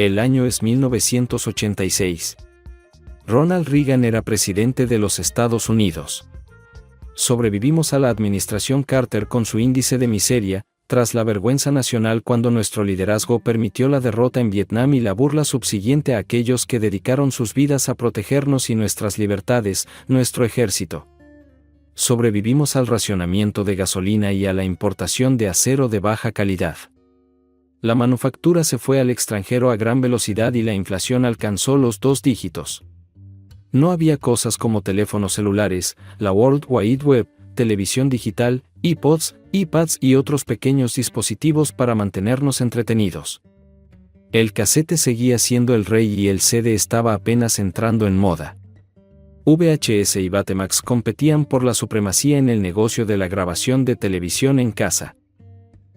El año es 1986. Ronald Reagan era presidente de los Estados Unidos. Sobrevivimos a la administración Carter con su índice de miseria, tras la vergüenza nacional cuando nuestro liderazgo permitió la derrota en Vietnam y la burla subsiguiente a aquellos que dedicaron sus vidas a protegernos y nuestras libertades, nuestro ejército. Sobrevivimos al racionamiento de gasolina y a la importación de acero de baja calidad. La manufactura se fue al extranjero a gran velocidad y la inflación alcanzó los 2 dígitos. No había cosas como teléfonos celulares, la World Wide Web, televisión digital, iPods, iPads y otros pequeños dispositivos para mantenernos entretenidos. El casete seguía siendo el rey y el CD estaba apenas entrando en moda. VHS y Betamax competían por la supremacía en el negocio de la grabación de televisión en casa.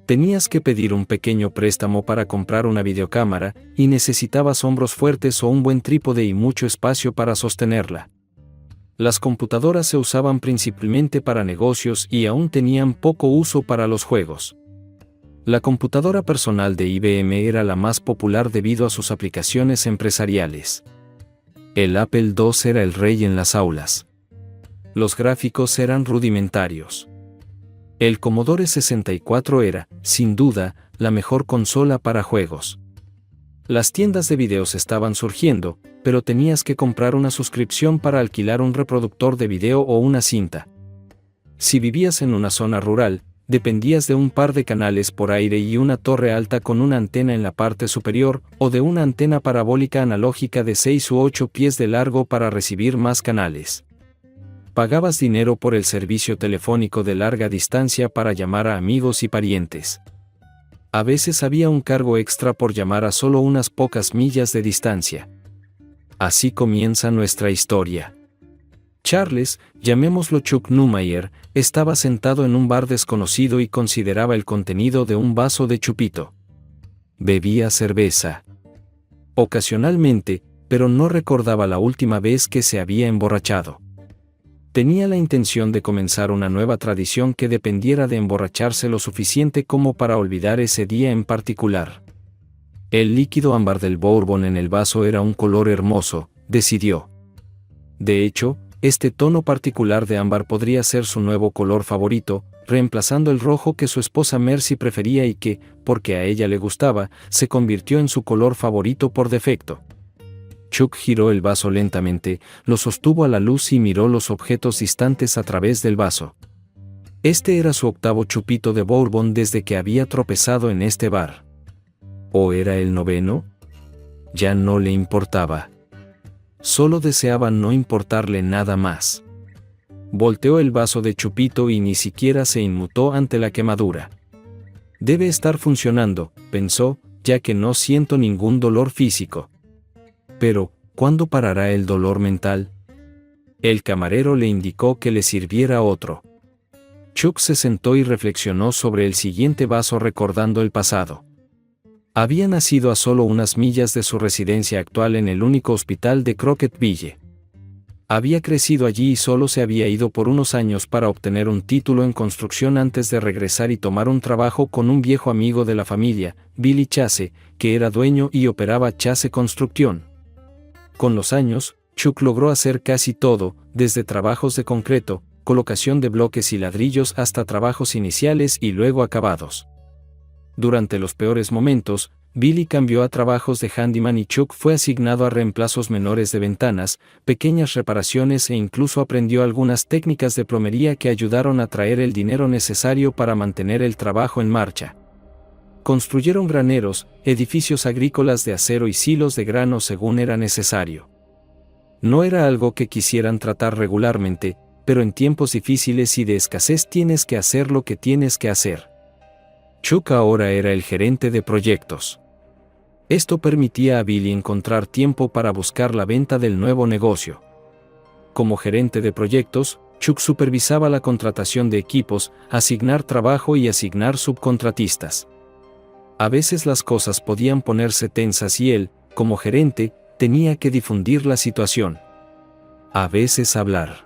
Tenías que pedir un pequeño préstamo para comprar una videocámara, y necesitabas hombros fuertes o un buen trípode y mucho espacio para sostenerla. Las computadoras se usaban principalmente para negocios y aún tenían poco uso para los juegos. La computadora personal de IBM era la más popular debido a sus aplicaciones empresariales. El Apple II era el rey en las aulas. Los gráficos eran rudimentarios. El Commodore 64 era, sin duda, la mejor consola para juegos. Las tiendas de videos estaban surgiendo, pero tenías que comprar una suscripción para alquilar un reproductor de video o una cinta. Si vivías en una zona rural, dependías de un par de canales por aire y una torre alta con una antena en la parte superior, o de una antena parabólica analógica de 6 u 8 pies de largo para recibir más canales. Pagabas dinero por el servicio telefónico de larga distancia para llamar a amigos y parientes. A veces había un cargo extra por llamar a solo unas pocas millas de distancia. Así comienza nuestra historia. Charles, llamémoslo Chuck Neumeyer, estaba sentado en un bar desconocido y consideraba el contenido de un vaso de chupito. Bebía cerveza. Ocasionalmente, pero no recordaba la última vez que se había emborrachado. Tenía la intención de comenzar una nueva tradición que dependiera de emborracharse lo suficiente como para olvidar ese día en particular. El líquido ámbar del bourbon en el vaso era un color hermoso, decidió. De hecho, este tono particular de ámbar podría ser su nuevo color favorito, reemplazando el rojo que su esposa Mercy prefería y que, porque a ella le gustaba, se convirtió en su color favorito por defecto. Chuck giró el vaso lentamente, lo sostuvo a la luz y miró los objetos distantes a través del vaso. Este era su 8º chupito de bourbon desde que había tropezado en este bar. ¿O era el 9º? Ya no le importaba. Solo deseaba no importarle nada más. Volteó el vaso de chupito y ni siquiera se inmutó ante la quemadura. Debe estar funcionando, pensó, ya que no siento ningún dolor físico. Pero, ¿cuándo parará el dolor mental? El camarero le indicó que le sirviera otro. Chuck se sentó y reflexionó sobre el siguiente vaso recordando el pasado. Había nacido a solo unas millas de su residencia actual en el único hospital de Crockettville. Había crecido allí y solo se había ido por unos años para obtener un título en construcción antes de regresar y tomar un trabajo con un viejo amigo de la familia, Billy Chase, que era dueño y operaba Chase Construction. Con los años, Chuck logró hacer casi todo, desde trabajos de concreto, colocación de bloques y ladrillos hasta trabajos iniciales y luego acabados. Durante los peores momentos, Billy cambió a trabajos de handyman y Chuck fue asignado a reemplazos menores de ventanas, pequeñas reparaciones e incluso aprendió algunas técnicas de plomería que ayudaron a traer el dinero necesario para mantener el trabajo en marcha. Construyeron graneros, edificios agrícolas de acero y silos de grano según era necesario. No era algo que quisieran tratar regularmente, pero en tiempos difíciles y de escasez tienes que hacer lo que tienes que hacer. Chuck ahora era el gerente de proyectos. Esto permitía a Billy encontrar tiempo para buscar la venta del nuevo negocio. Como gerente de proyectos, Chuck supervisaba la contratación de equipos, asignar trabajo y asignar subcontratistas. A veces las cosas podían ponerse tensas y él, como gerente, tenía que difundir la situación. A veces hablar.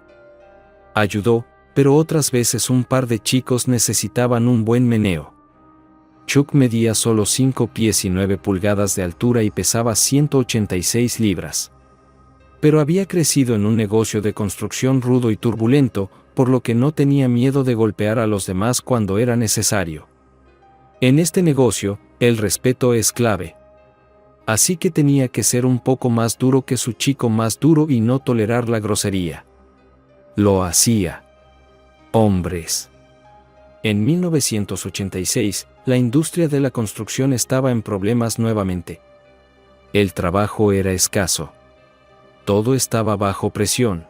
Ayudó, pero otras veces un par de chicos necesitaban un buen meneo. Chuck medía solo 5 pies y 9 pulgadas de altura y pesaba 186 libras. Pero había crecido en un negocio de construcción rudo y turbulento, por lo que no tenía miedo de golpear a los demás cuando era necesario. En este negocio, el respeto es clave. Así que tenía que ser un poco más duro que su chico más duro y no tolerar la grosería. Lo hacía. Hombres. En 1986, la industria de la construcción estaba en problemas nuevamente. El trabajo era escaso. Todo estaba bajo presión.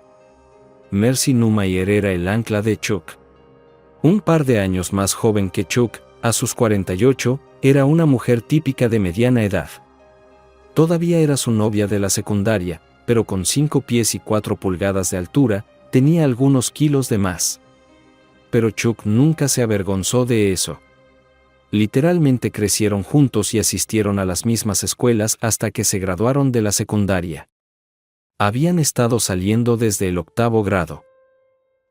Mercy Newmayer era el ancla de Chuck. Un par de años más joven que Chuck, a sus 48, era una mujer típica de mediana edad. Todavía era su novia de la secundaria, pero con 5 pies y 4 pulgadas de altura, tenía algunos kilos de más. Pero Chuck nunca se avergonzó de eso. Literalmente crecieron juntos y asistieron a las mismas escuelas hasta que se graduaron de la secundaria. Habían estado saliendo desde el 8º grado.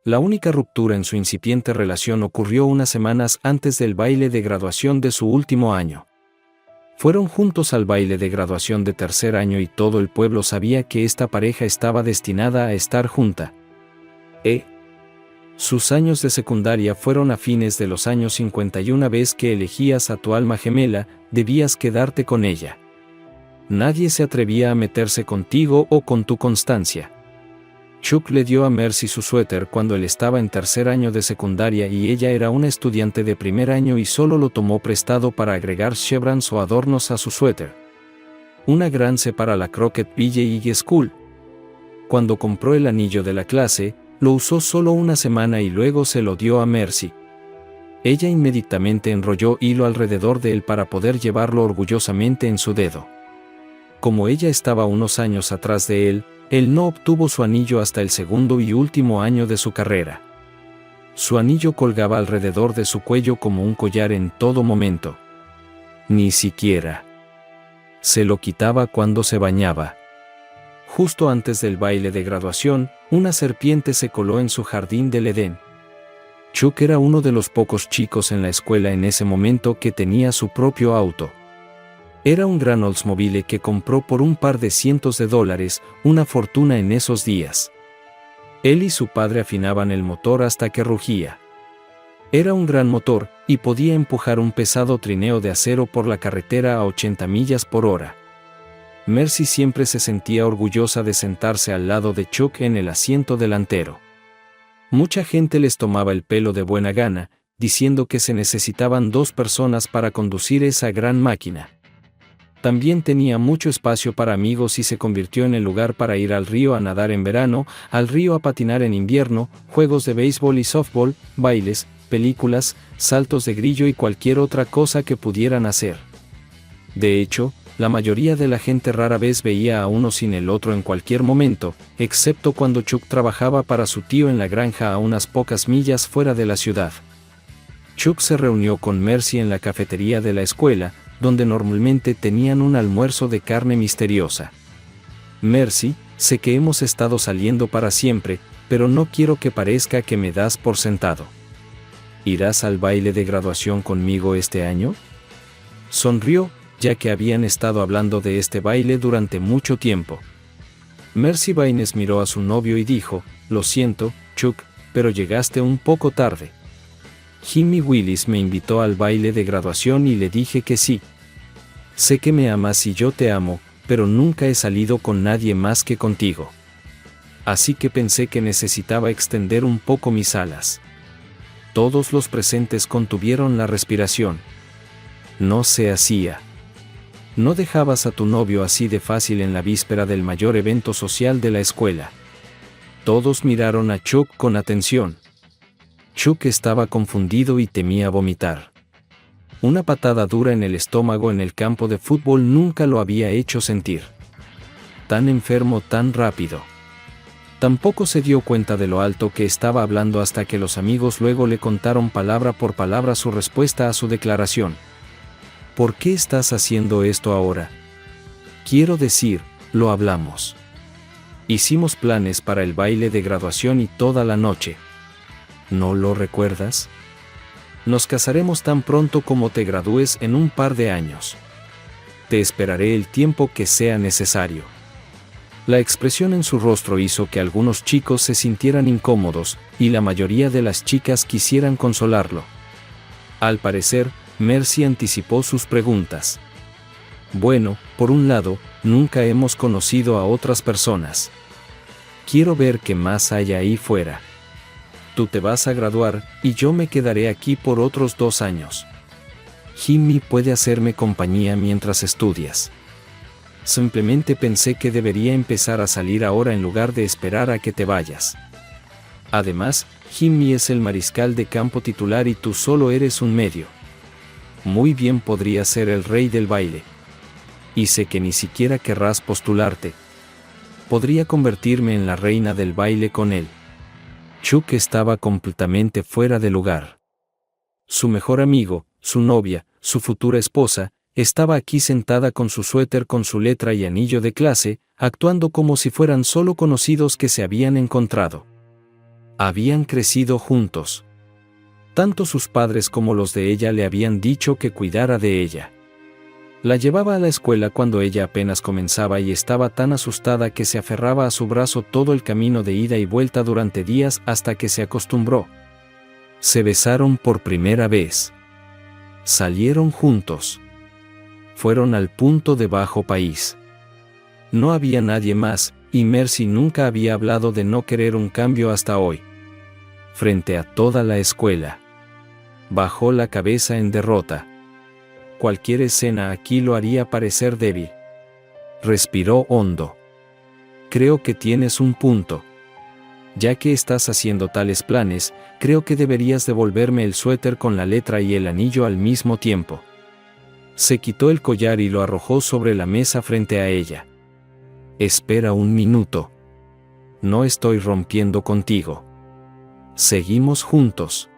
La única ruptura en su incipiente relación ocurrió unas semanas antes del baile de graduación de su último año. Fueron juntos al baile de graduación de tercer año y todo el pueblo sabía que esta pareja estaba destinada a estar junta. Sus años de secundaria fueron a fines de los años 50 y una vez que elegías a tu alma gemela, debías quedarte con ella. Nadie se atrevía a meterse contigo o con tu constancia. Chuck le dio a Mercy su suéter cuando él estaba en tercer año de secundaria y ella era una estudiante de primer año y solo lo tomó prestado para agregar chevrons o adornos a su suéter. Una gran C para la Crockett Valley School. Cuando compró el anillo de la clase, lo usó solo una semana y luego se lo dio a Mercy. Ella inmediatamente enrolló hilo alrededor de él para poder llevarlo orgullosamente en su dedo. Como ella estaba unos años atrás de él no obtuvo su anillo hasta el segundo y último año de su carrera. Su anillo colgaba alrededor de su cuello como un collar en todo momento. Ni siquiera se lo quitaba cuando se bañaba. Justo antes del baile de graduación, una serpiente se coló en su jardín del Edén. Chuck era uno de los pocos chicos en la escuela en ese momento que tenía su propio auto. Era un gran Oldsmobile que compró por un par de cientos de dólares, una fortuna en esos días. Él y su padre afinaban el motor hasta que rugía. Era un gran motor, y podía empujar un pesado trineo de acero por la carretera a 80 millas por hora. Mercy siempre se sentía orgullosa de sentarse al lado de Chuck en el asiento delantero. Mucha gente les tomaba el pelo de buena gana, diciendo que se necesitaban 2 personas para conducir esa gran máquina. También tenía mucho espacio para amigos y se convirtió en el lugar para ir al río a nadar en verano, al río a patinar en invierno, juegos de béisbol y softball, bailes, películas, saltos de grillo y cualquier otra cosa que pudieran hacer. De hecho, la mayoría de la gente rara vez veía a uno sin el otro en cualquier momento, excepto cuando Chuck trabajaba para su tío en la granja a unas pocas millas fuera de la ciudad. Chuck se reunió con Mercy en la cafetería de la escuela, donde normalmente tenían un almuerzo de carne misteriosa. Mercy, sé que hemos estado saliendo para siempre, pero no quiero que parezca que me das por sentado. ¿Irás al baile de graduación conmigo este año? Sonrió, ya que habían estado hablando de este baile durante mucho tiempo. Mercy Baines miró a su novio y dijo, «Lo siento, Chuck, pero llegaste un poco tarde. Jimmy Willis me invitó al baile de graduación y le dije que sí. Sé que me amas y yo te amo, pero nunca he salido con nadie más que contigo. Así que pensé que necesitaba extender un poco mis alas». Todos los presentes contuvieron la respiración. No se hacía. No dejabas a tu novio así de fácil en la víspera del mayor evento social de la escuela. Todos miraron a Chuck con atención. Chuck estaba confundido y temía vomitar. Una patada dura en el estómago en el campo de fútbol nunca lo había hecho sentir tan enfermo tan rápido. Tampoco se dio cuenta de lo alto que estaba hablando hasta que los amigos luego le contaron palabra por palabra su respuesta a su declaración. ¿Por qué estás haciendo esto ahora? Quiero decir, lo hablamos. Hicimos planes para el baile de graduación y toda la noche. ¿No lo recuerdas? Nos casaremos tan pronto como te gradúes en un par de años. Te esperaré el tiempo que sea necesario. La expresión en su rostro hizo que algunos chicos se sintieran incómodos, y la mayoría de las chicas quisieran consolarlo. Al parecer, Mercy anticipó sus preguntas. Bueno, por un lado, nunca hemos conocido a otras personas. Quiero ver qué más hay ahí fuera. Tú te vas a graduar, y yo me quedaré aquí por otros 2 años. Jimmy puede hacerme compañía mientras estudias. Simplemente pensé que debería empezar a salir ahora en lugar de esperar a que te vayas. Además, Jimmy es el mariscal de campo titular y tú solo eres un medio. Muy bien podría ser el rey del baile. Y sé que ni siquiera querrás postularte. Podría convertirme en la reina del baile con él. Chuck estaba completamente fuera de lugar. Su mejor amigo, su novia, su futura esposa, estaba aquí sentada con su suéter con su letra y anillo de clase, actuando como si fueran solo conocidos que se habían encontrado. Habían crecido juntos. Tanto sus padres como los de ella le habían dicho que cuidara de ella. La llevaba a la escuela cuando ella apenas comenzaba y estaba tan asustada que se aferraba a su brazo todo el camino de ida y vuelta durante días hasta que se acostumbró. Se besaron por primera vez. Salieron juntos. Fueron al punto de bajo país. No había nadie más, y Mercy nunca había hablado de no querer un cambio hasta hoy. Frente a toda la escuela. Bajó la cabeza en derrota. Cualquier escena aquí lo haría parecer débil. Respiró hondo. Creo que tienes un punto. Ya que estás haciendo tales planes, creo que deberías devolverme el suéter con la letra y el anillo al mismo tiempo. Se quitó el collar y lo arrojó sobre la mesa frente a ella. Espera un minuto. No estoy rompiendo contigo. Seguimos juntos.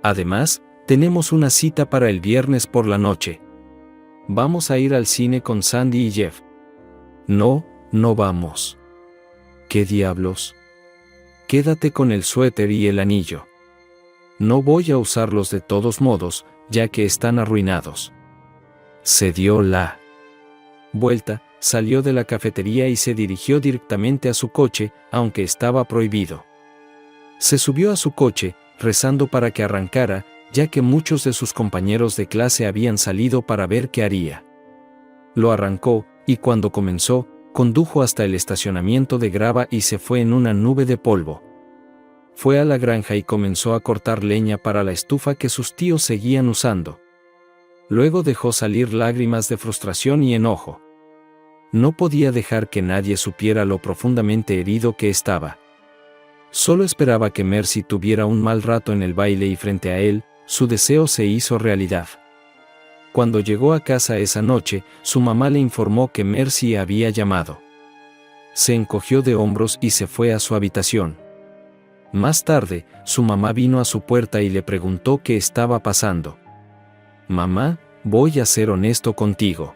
Además, tenemos una cita para el viernes por la noche. Vamos a ir al cine con Sandy y Jeff. No, no vamos. ¿Qué diablos? Quédate con el suéter y el anillo. No voy a usarlos de todos modos, ya que están arruinados. Se dio la vuelta, salió de la cafetería y se dirigió directamente a su coche, aunque estaba prohibido. Se subió a su coche, rezando para que arrancara, ya que muchos de sus compañeros de clase habían salido para ver qué haría. Lo arrancó, y cuando comenzó, condujo hasta el estacionamiento de grava y se fue en una nube de polvo. Fue a la granja y comenzó a cortar leña para la estufa que sus tíos seguían usando. Luego dejó salir lágrimas de frustración y enojo. No podía dejar que nadie supiera lo profundamente herido que estaba. Solo esperaba que Mercy tuviera un mal rato en el baile y frente a él, su deseo se hizo realidad. Cuando llegó a casa esa noche, su mamá le informó que Mercy había llamado. Se encogió de hombros y se fue a su habitación. Más tarde, su mamá vino a su puerta y le preguntó qué estaba pasando. Mamá, voy a ser honesto contigo.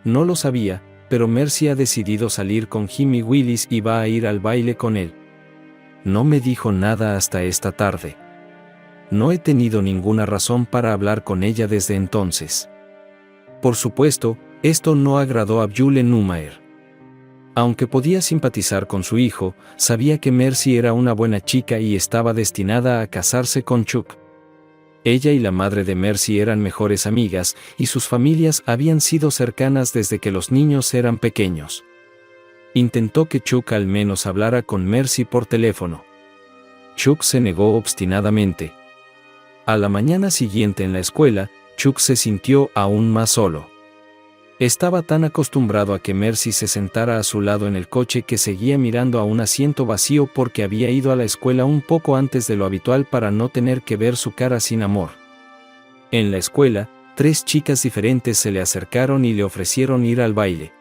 No lo sabía, pero Mercy ha decidido salir con Jimmy Willis y va a ir al baile con él. No me dijo nada hasta esta tarde. No he tenido ninguna razón para hablar con ella desde entonces. Por supuesto, esto no agradó a Yule Numaer. Aunque podía simpatizar con su hijo, sabía que Mercy era una buena chica y estaba destinada a casarse con Chuck. Ella y la madre de Mercy eran mejores amigas, y sus familias habían sido cercanas desde que los niños eran pequeños. Intentó que Chuck al menos hablara con Mercy por teléfono. Chuck se negó obstinadamente. A la mañana siguiente en la escuela, Chuck se sintió aún más solo. Estaba tan acostumbrado a que Mercy se sentara a su lado en el coche que seguía mirando a un asiento vacío porque había ido a la escuela un poco antes de lo habitual para no tener que ver su cara sin amor. En la escuela, 3 chicas diferentes se le acercaron y le ofrecieron ir al baile.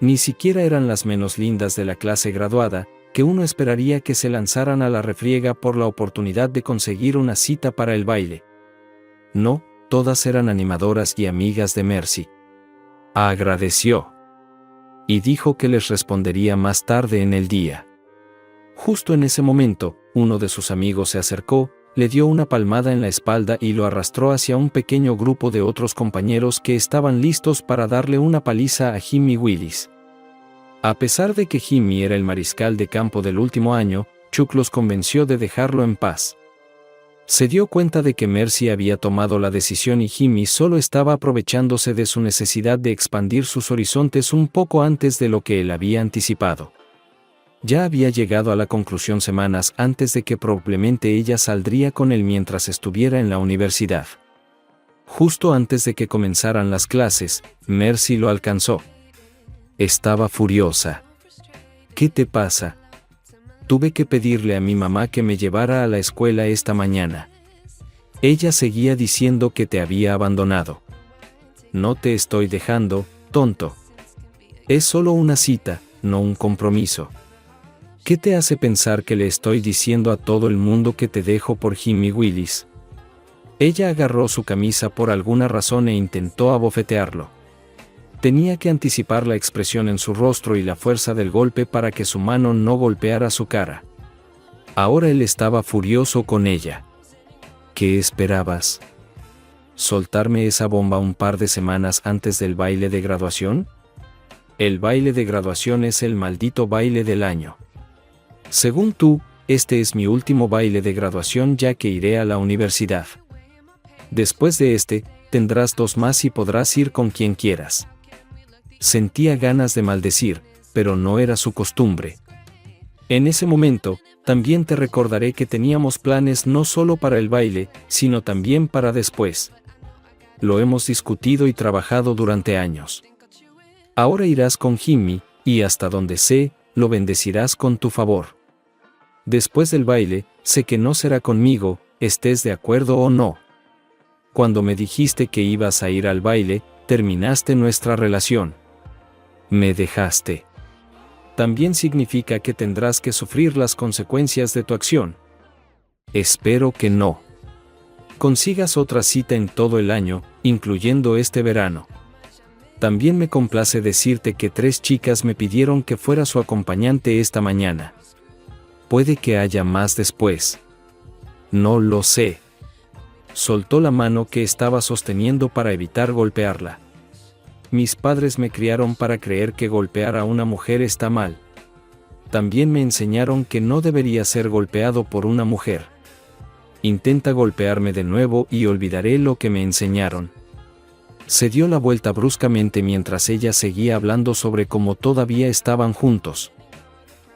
Ni siquiera eran las menos lindas de la clase graduada, que uno esperaría que se lanzaran a la refriega por la oportunidad de conseguir una cita para el baile. No, todas eran animadoras y amigas de Mercy. Agradeció. Y dijo que les respondería más tarde en el día. Justo en ese momento, uno de sus amigos se acercó, le dio una palmada en la espalda y lo arrastró hacia un pequeño grupo de otros compañeros que estaban listos para darle una paliza a Jimmy Willis. A pesar de que Jimmy era el mariscal de campo del último año, Chuck los convenció de dejarlo en paz. Se dio cuenta de que Mercy había tomado la decisión y Jimmy solo estaba aprovechándose de su necesidad de expandir sus horizontes un poco antes de lo que él había anticipado. Ya había llegado a la conclusión semanas antes de que probablemente ella saldría con él mientras estuviera en la universidad. Justo antes de que comenzaran las clases, Mercy lo alcanzó. Estaba furiosa. ¿Qué te pasa? Tuve que pedirle a mi mamá que me llevara a la escuela esta mañana. Ella seguía diciendo que te había abandonado. No te estoy dejando, tonto. Es solo una cita, no un compromiso. ¿Qué te hace pensar que le estoy diciendo a todo el mundo que te dejo por Jimmy Willis? Ella agarró su camisa por alguna razón e intentó abofetearlo. Tenía que anticipar la expresión en su rostro y la fuerza del golpe para que su mano no golpeara su cara. Ahora él estaba furioso con ella. ¿Qué esperabas? ¿Soltarme esa bomba un par de semanas antes del baile de graduación? El baile de graduación es el maldito baile del año. Según tú, este es mi último baile de graduación ya que iré a la universidad. Después de este, tendrás 2 más y podrás ir con quien quieras. Sentía ganas de maldecir, pero no era su costumbre. En ese momento, también te recordaré que teníamos planes no solo para el baile, sino también para después. Lo hemos discutido y trabajado durante años. Ahora irás con Jimmy, y hasta donde sé, lo bendecirás con tu favor. Después del baile, sé que no será conmigo, estés de acuerdo o no. Cuando me dijiste que ibas a ir al baile, terminaste nuestra relación. Me dejaste. También significa que tendrás que sufrir las consecuencias de tu acción. Espero que no. Consigas otra cita en todo el año, incluyendo este verano. También me complace decirte que 3 chicas me pidieron que fuera su acompañante esta mañana. Puede que haya más después. No lo sé. Soltó la mano que estaba sosteniendo para evitar golpearla. Mis padres me criaron para creer que golpear a una mujer está mal. También me enseñaron que no debería ser golpeado por una mujer. Intenta golpearme de nuevo y olvidaré lo que me enseñaron. Se dio la vuelta bruscamente mientras ella seguía hablando sobre cómo todavía estaban juntos.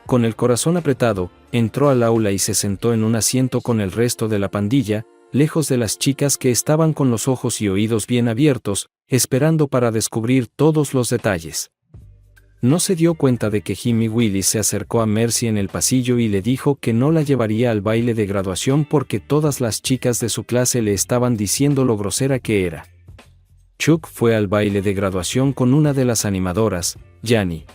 Con el corazón apretado, entró al aula y se sentó en un asiento con el resto de la pandilla, lejos de las chicas que estaban con los ojos y oídos bien abiertos, esperando para descubrir todos los detalles. No se dio cuenta de que Jimmy Willis se acercó a Mercy en el pasillo y le dijo que no la llevaría al baile de graduación porque todas las chicas de su clase le estaban diciendo lo grosera que era. Chuck fue al baile de graduación con una de las animadoras, Janie.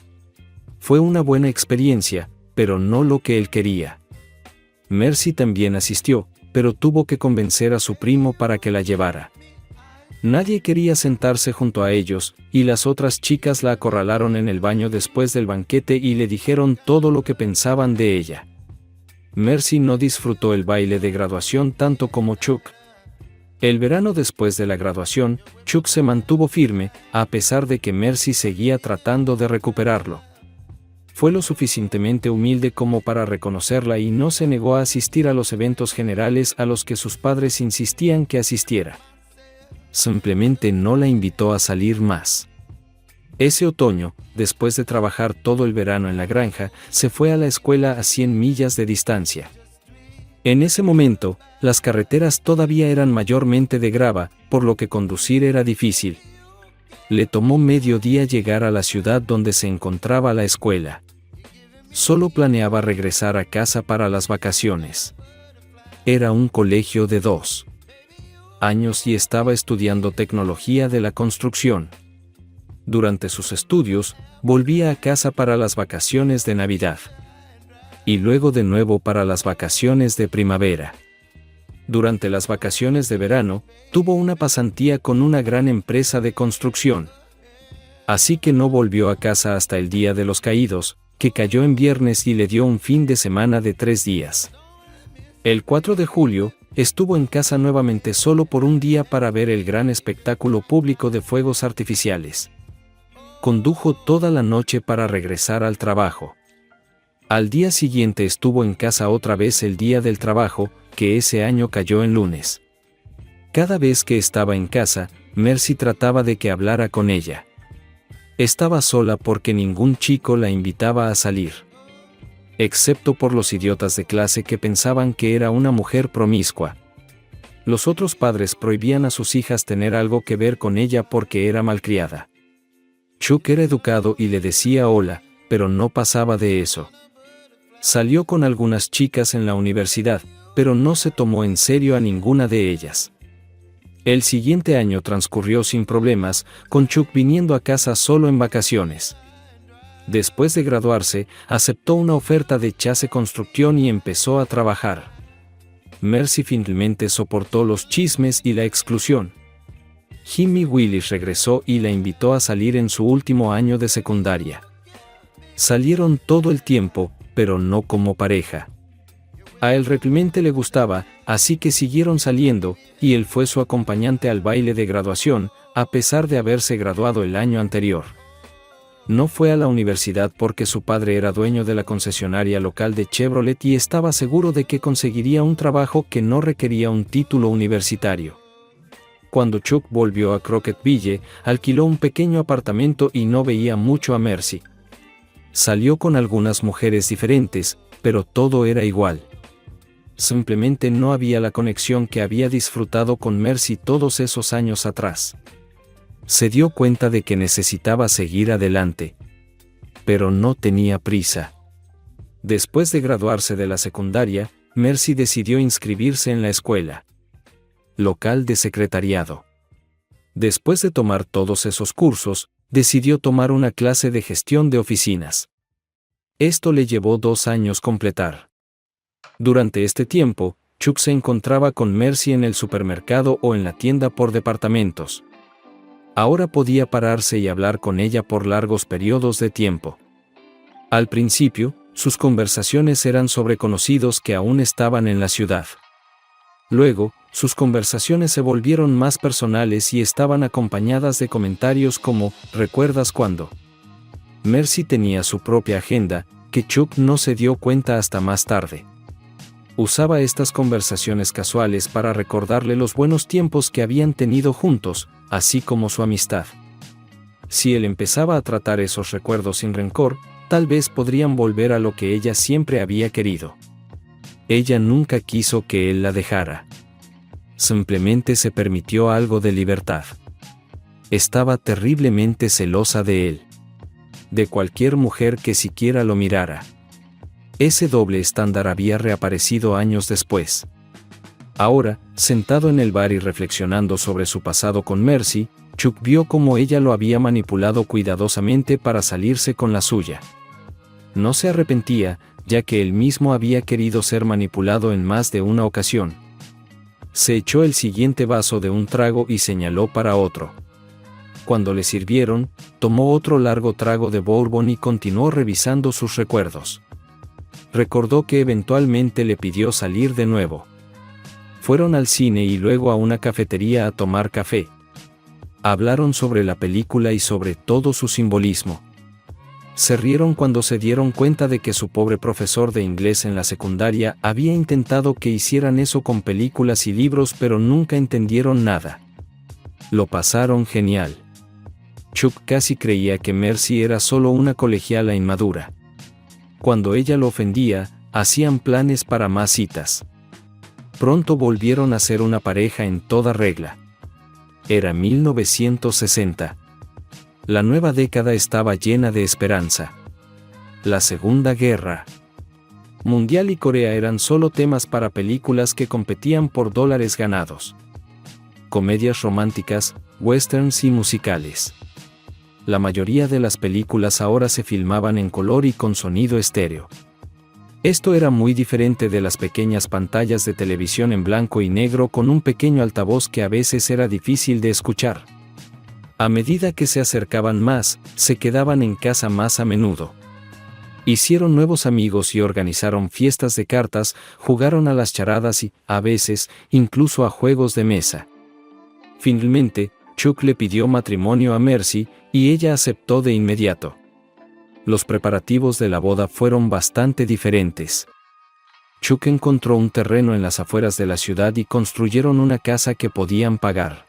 Fue una buena experiencia, pero no lo que él quería. Mercy también asistió, pero tuvo que convencer a su primo para que la llevara. Nadie quería sentarse junto a ellos, y las otras chicas la acorralaron en el baño después del banquete y le dijeron todo lo que pensaban de ella. Mercy no disfrutó el baile de graduación tanto como Chuck. El verano después de la graduación, Chuck se mantuvo firme, a pesar de que Mercy seguía tratando de recuperarlo. Fue lo suficientemente humilde como para reconocerla y no se negó a asistir a los eventos generales a los que sus padres insistían que asistiera. Simplemente no la invitó a salir más. Ese otoño, después de trabajar todo el verano en la granja, se fue a la escuela a 100 millas de distancia. En ese momento, las carreteras todavía eran mayormente de grava, por lo que conducir era difícil. Le tomó medio día llegar a la ciudad donde se encontraba la escuela. Solo planeaba regresar a casa para las vacaciones. Era un colegio de 2 años y estaba estudiando tecnología de la construcción. Durante sus estudios, volvía a casa para las vacaciones de Navidad. Y luego de nuevo para las vacaciones de primavera. Durante las vacaciones de verano, tuvo una pasantía con una gran empresa de construcción. Así que no volvió a casa hasta el Día de los Caídos, que cayó en viernes y le dio un fin de semana de 3 días. El 4 de julio, estuvo en casa nuevamente solo por un día para ver el gran espectáculo público de fuegos artificiales. Condujo toda la noche para regresar al trabajo. Al día siguiente estuvo en casa otra vez el día del trabajo, que ese año cayó en lunes. Cada vez que estaba en casa, Mercy trataba de que hablara con ella. Estaba sola porque ningún chico la invitaba a salir. Excepto por los idiotas de clase que pensaban que era una mujer promiscua. Los otros padres prohibían a sus hijas tener algo que ver con ella porque era malcriada. Chuck era educado y le decía hola, pero no pasaba de eso. Salió con algunas chicas en la universidad, pero no se tomó en serio a ninguna de ellas. El siguiente año transcurrió sin problemas, con Chuck viniendo a casa solo en vacaciones. Después de graduarse, aceptó una oferta de Chase Construcción y empezó a trabajar. Mercy finalmente soportó los chismes y la exclusión. Jimmy Willis regresó y la invitó a salir en su último año de secundaria. Salieron todo el tiempo, pero no como pareja. A él realmente le gustaba, así que siguieron saliendo, y él fue su acompañante al baile de graduación, a pesar de haberse graduado el año anterior. No fue a la universidad porque su padre era dueño de la concesionaria local de Chevrolet y estaba seguro de que conseguiría un trabajo que no requería un título universitario. Cuando Chuck volvió a Crocketville, alquiló un pequeño apartamento y no veía mucho a Mercy. Salió con algunas mujeres diferentes, pero todo era igual. Simplemente no había la conexión que había disfrutado con Mercy todos esos años atrás. Se dio cuenta de que necesitaba seguir adelante. Pero no tenía prisa. Después de graduarse de la secundaria, Mercy decidió inscribirse en la escuela local de secretariado. Después de tomar todos esos cursos, decidió tomar una clase de gestión de oficinas. Esto le llevó 2 años completar. Durante este tiempo, Chuck se encontraba con Mercy en el supermercado o en la tienda por departamentos. Ahora podía pararse y hablar con ella por largos periodos de tiempo. Al principio, sus conversaciones eran sobre conocidos que aún estaban en la ciudad. Luego, sus conversaciones se volvieron más personales y estaban acompañadas de comentarios como ¿recuerdas cuándo? Mercy tenía su propia agenda, que Chuck no se dio cuenta hasta más tarde. Usaba estas conversaciones casuales para recordarle los buenos tiempos que habían tenido juntos, así como su amistad. Si él empezaba a tratar esos recuerdos sin rencor, tal vez podrían volver a lo que ella siempre había querido. Ella nunca quiso que él la dejara. Simplemente se permitió algo de libertad. Estaba terriblemente celosa de él. De cualquier mujer que siquiera lo mirara. Ese doble estándar había reaparecido años después. Ahora, sentado en el bar y reflexionando sobre su pasado con Mercy, Chuck vio cómo ella lo había manipulado cuidadosamente para salirse con la suya. No se arrepentía, ya que él mismo había querido ser manipulado en más de una ocasión. Se echó el siguiente vaso de un trago y señaló para otro. Cuando le sirvieron, tomó otro largo trago de bourbon y continuó revisando sus recuerdos. Recordó que eventualmente le pidió salir de nuevo. Fueron al cine y luego a una cafetería a tomar café. Hablaron sobre la película y sobre todo su simbolismo. Se rieron cuando se dieron cuenta de que su pobre profesor de inglés en la secundaria había intentado que hicieran eso con películas y libros, pero nunca entendieron nada. Lo pasaron genial. Chuck casi creía que Mercy era solo una colegiala inmadura. Cuando ella lo ofendía, hacían planes para más citas. Pronto volvieron a ser una pareja en toda regla. Era 1960. La nueva década estaba llena de esperanza. La Segunda Guerra Mundial y Corea eran solo temas para películas que competían por dólares ganados. Comedias románticas, westerns y musicales. La mayoría de las películas ahora se filmaban en color y con sonido estéreo. Esto era muy diferente de las pequeñas pantallas de televisión en blanco y negro con un pequeño altavoz que a veces era difícil de escuchar. A medida que se acercaban más, se quedaban en casa más a menudo. Hicieron nuevos amigos y organizaron fiestas de cartas, jugaron a las charadas y, a veces, incluso a juegos de mesa. Finalmente, Chuck le pidió matrimonio a Mercy, y ella aceptó de inmediato. Los preparativos de la boda fueron bastante diferentes. Chuck encontró un terreno en las afueras de la ciudad y construyeron una casa que podían pagar.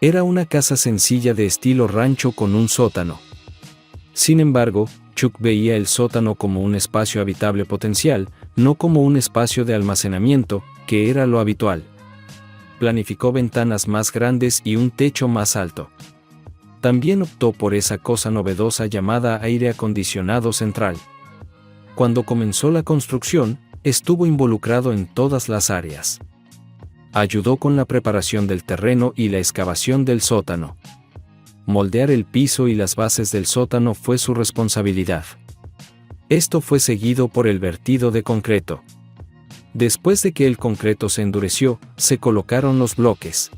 Era una casa sencilla de estilo rancho con un sótano. Sin embargo, Chuck veía el sótano como un espacio habitable potencial, no como un espacio de almacenamiento, que era lo habitual. Planificó ventanas más grandes y un techo más alto. También optó por esa cosa novedosa llamada aire acondicionado central. Cuando comenzó la construcción, estuvo involucrado en todas las áreas. Ayudó con la preparación del terreno y la excavación del sótano. Moldear el piso y las bases del sótano fue su responsabilidad. Esto fue seguido por el vertido de concreto. Después de que el concreto se endureció, se colocaron los bloques.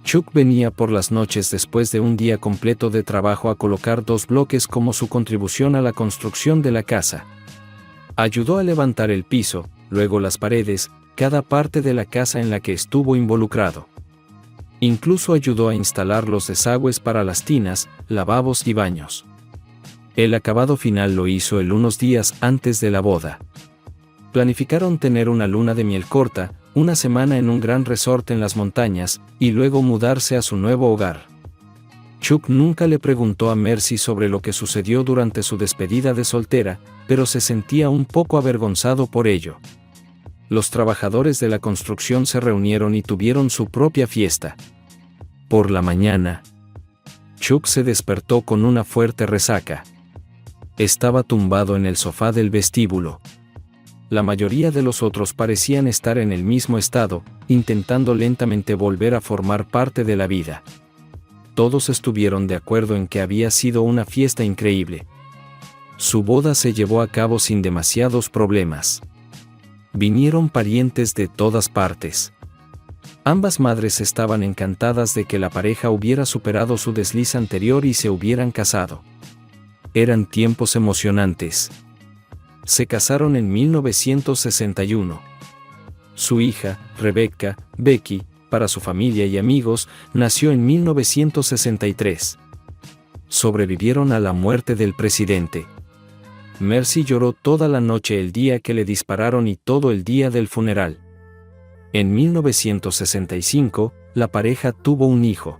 Chuck venía por las noches después de un día completo de trabajo a colocar 2 bloques como su contribución a la construcción de la casa. Ayudó a levantar el piso, luego las paredes, cada parte de la casa en la que estuvo involucrado. Incluso ayudó a instalar los desagües para las tinas, lavabos y baños. El acabado final lo hizo él unos días antes de la boda. Planificaron tener una luna de miel corta, una semana en un gran resort en las montañas, y luego mudarse a su nuevo hogar. Chuck nunca le preguntó a Mercy sobre lo que sucedió durante su despedida de soltera, pero se sentía un poco avergonzado por ello. Los trabajadores de la construcción se reunieron y tuvieron su propia fiesta. Por la mañana, Chuck se despertó con una fuerte resaca. Estaba tumbado en el sofá del vestíbulo. La mayoría de los otros parecían estar en el mismo estado, intentando lentamente volver a formar parte de la vida. Todos estuvieron de acuerdo en que había sido una fiesta increíble. Su boda se llevó a cabo sin demasiados problemas. Vinieron parientes de todas partes. Ambas madres estaban encantadas de que la pareja hubiera superado su desliz anterior y se hubieran casado. Eran tiempos emocionantes. Se casaron en 1961. Su hija, Rebecca, Becky, para su familia y amigos, nació en 1963. Sobrevivieron a la muerte del presidente. Mercy lloró toda la noche el día que le dispararon y todo el día del funeral. En 1965, la pareja tuvo un hijo.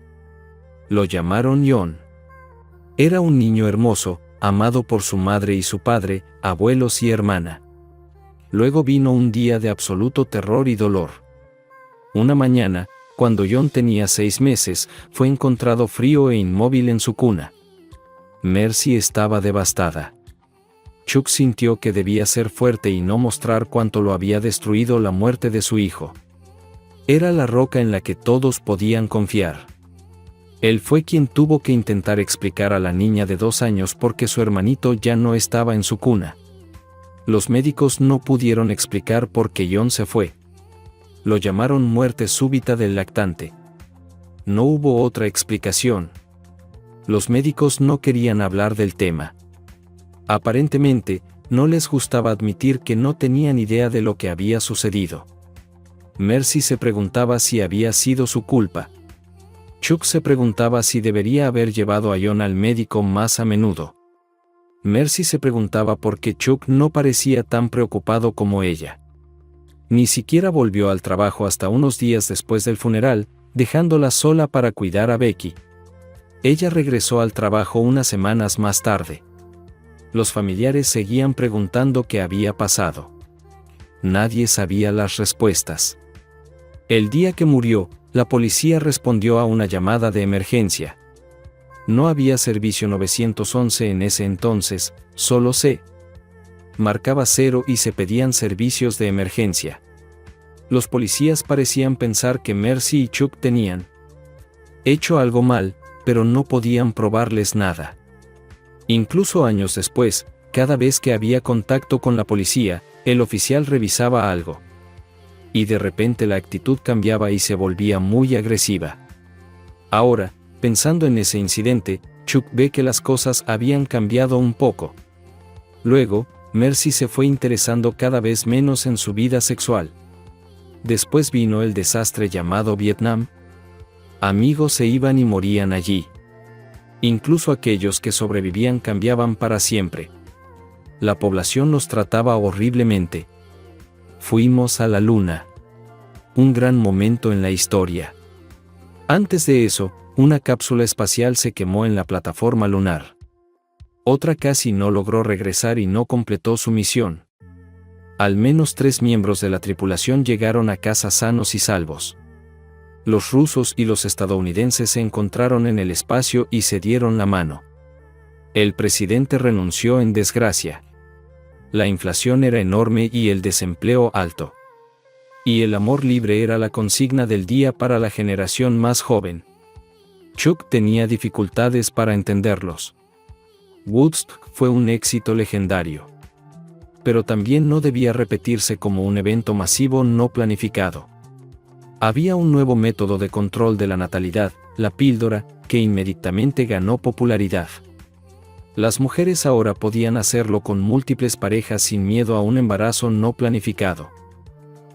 Lo llamaron John. Era un niño hermoso, amado por su madre y su padre, abuelos y hermana. Luego vino un día de absoluto terror y dolor. Una mañana, cuando John tenía 6 meses, fue encontrado frío e inmóvil en su cuna. Mercy estaba devastada. Chuck sintió que debía ser fuerte y no mostrar cuánto lo había destruido la muerte de su hijo. Era la roca en la que todos podían confiar. Él fue quien tuvo que intentar explicar a la niña de 2 años por qué su hermanito ya no estaba en su cuna. Los médicos no pudieron explicar por qué John se fue. Lo llamaron muerte súbita del lactante. No hubo otra explicación. Los médicos no querían hablar del tema. Aparentemente, no les gustaba admitir que no tenían idea de lo que había sucedido. Mercy se preguntaba si había sido su culpa. Chuck se preguntaba si debería haber llevado a John al médico más a menudo. Mercy se preguntaba por qué Chuck no parecía tan preocupado como ella. Ni siquiera volvió al trabajo hasta unos días después del funeral, dejándola sola para cuidar a Becky. Ella regresó al trabajo unas semanas más tarde. Los familiares seguían preguntando qué había pasado. Nadie sabía las respuestas. El día que murió, la policía respondió a una llamada de emergencia. No había servicio 911 en ese entonces, solo se marcaba 0 y se pedían servicios de emergencia. Los policías parecían pensar que Mercy y Chuck tenían hecho algo mal, pero no podían probarles nada. Incluso años después, cada vez que había contacto con la policía, el oficial revisaba algo. Y de repente la actitud cambiaba y se volvía muy agresiva. Ahora, pensando en ese incidente, Chuck ve que las cosas habían cambiado un poco. Luego, Mercy se fue interesando cada vez menos en su vida sexual. Después vino el desastre llamado Vietnam. Amigos se iban y morían allí. Incluso aquellos que sobrevivían cambiaban para siempre. La población los trataba horriblemente. Fuimos a la Luna. Un gran momento en la historia. Antes de eso, una cápsula espacial se quemó en la plataforma lunar. Otra casi no logró regresar y no completó su misión. Al menos 3 miembros de la tripulación llegaron a casa sanos y salvos. Los rusos y los estadounidenses se encontraron en el espacio y se dieron la mano. El presidente renunció en desgracia. La inflación era enorme y el desempleo alto. Y el amor libre era la consigna del día para la generación más joven. Chuck tenía dificultades para entenderlos. Woodstock fue un éxito legendario. Pero también no debía repetirse como un evento masivo no planificado. Había un nuevo método de control de la natalidad, la píldora, que inmediatamente ganó popularidad. Las mujeres ahora podían hacerlo con múltiples parejas sin miedo a un embarazo no planificado.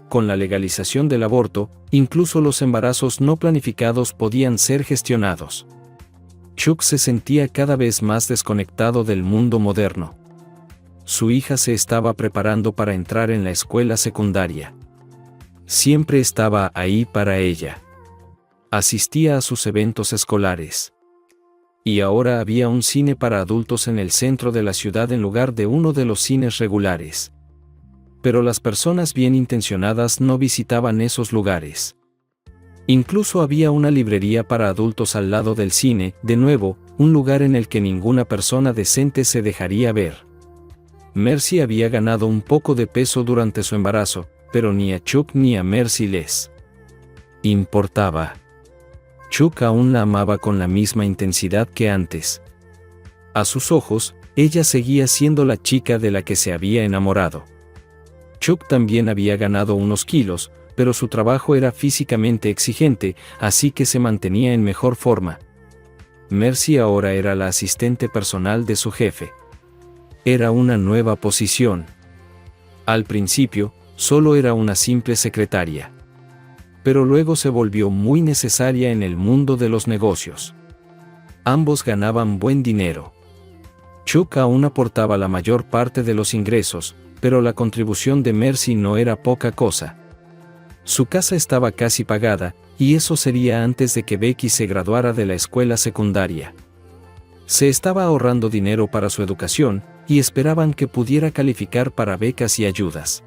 Con la legalización del aborto, incluso los embarazos no planificados podían ser gestionados. Chuck se sentía cada vez más desconectado del mundo moderno. Su hija se estaba preparando para entrar en la escuela secundaria. Siempre estaba ahí para ella. Asistía a sus eventos escolares. Y ahora había un cine para adultos en el centro de la ciudad en lugar de uno de los cines regulares. Pero las personas bien intencionadas no visitaban esos lugares. Incluso había una librería para adultos al lado del cine, de nuevo, un lugar en el que ninguna persona decente se dejaría ver. Mercy había ganado un poco de peso durante su embarazo, pero ni a Chuck ni a Mercy les importaba. Chuck aún la amaba con la misma intensidad que antes. A sus ojos, ella seguía siendo la chica de la que se había enamorado. Chuck también había ganado unos kilos, pero su trabajo era físicamente exigente, así que se mantenía en mejor forma. Mercy ahora era la asistente personal de su jefe. Era una nueva posición. Al principio, solo era una simple secretaria. Pero luego se volvió muy necesaria en el mundo de los negocios. Ambos ganaban buen dinero. Chuck aún aportaba la mayor parte de los ingresos, pero la contribución de Mercy no era poca cosa. Su casa estaba casi pagada, y eso sería antes de que Becky se graduara de la escuela secundaria. Se estaba ahorrando dinero para su educación, y esperaban que pudiera calificar para becas y ayudas,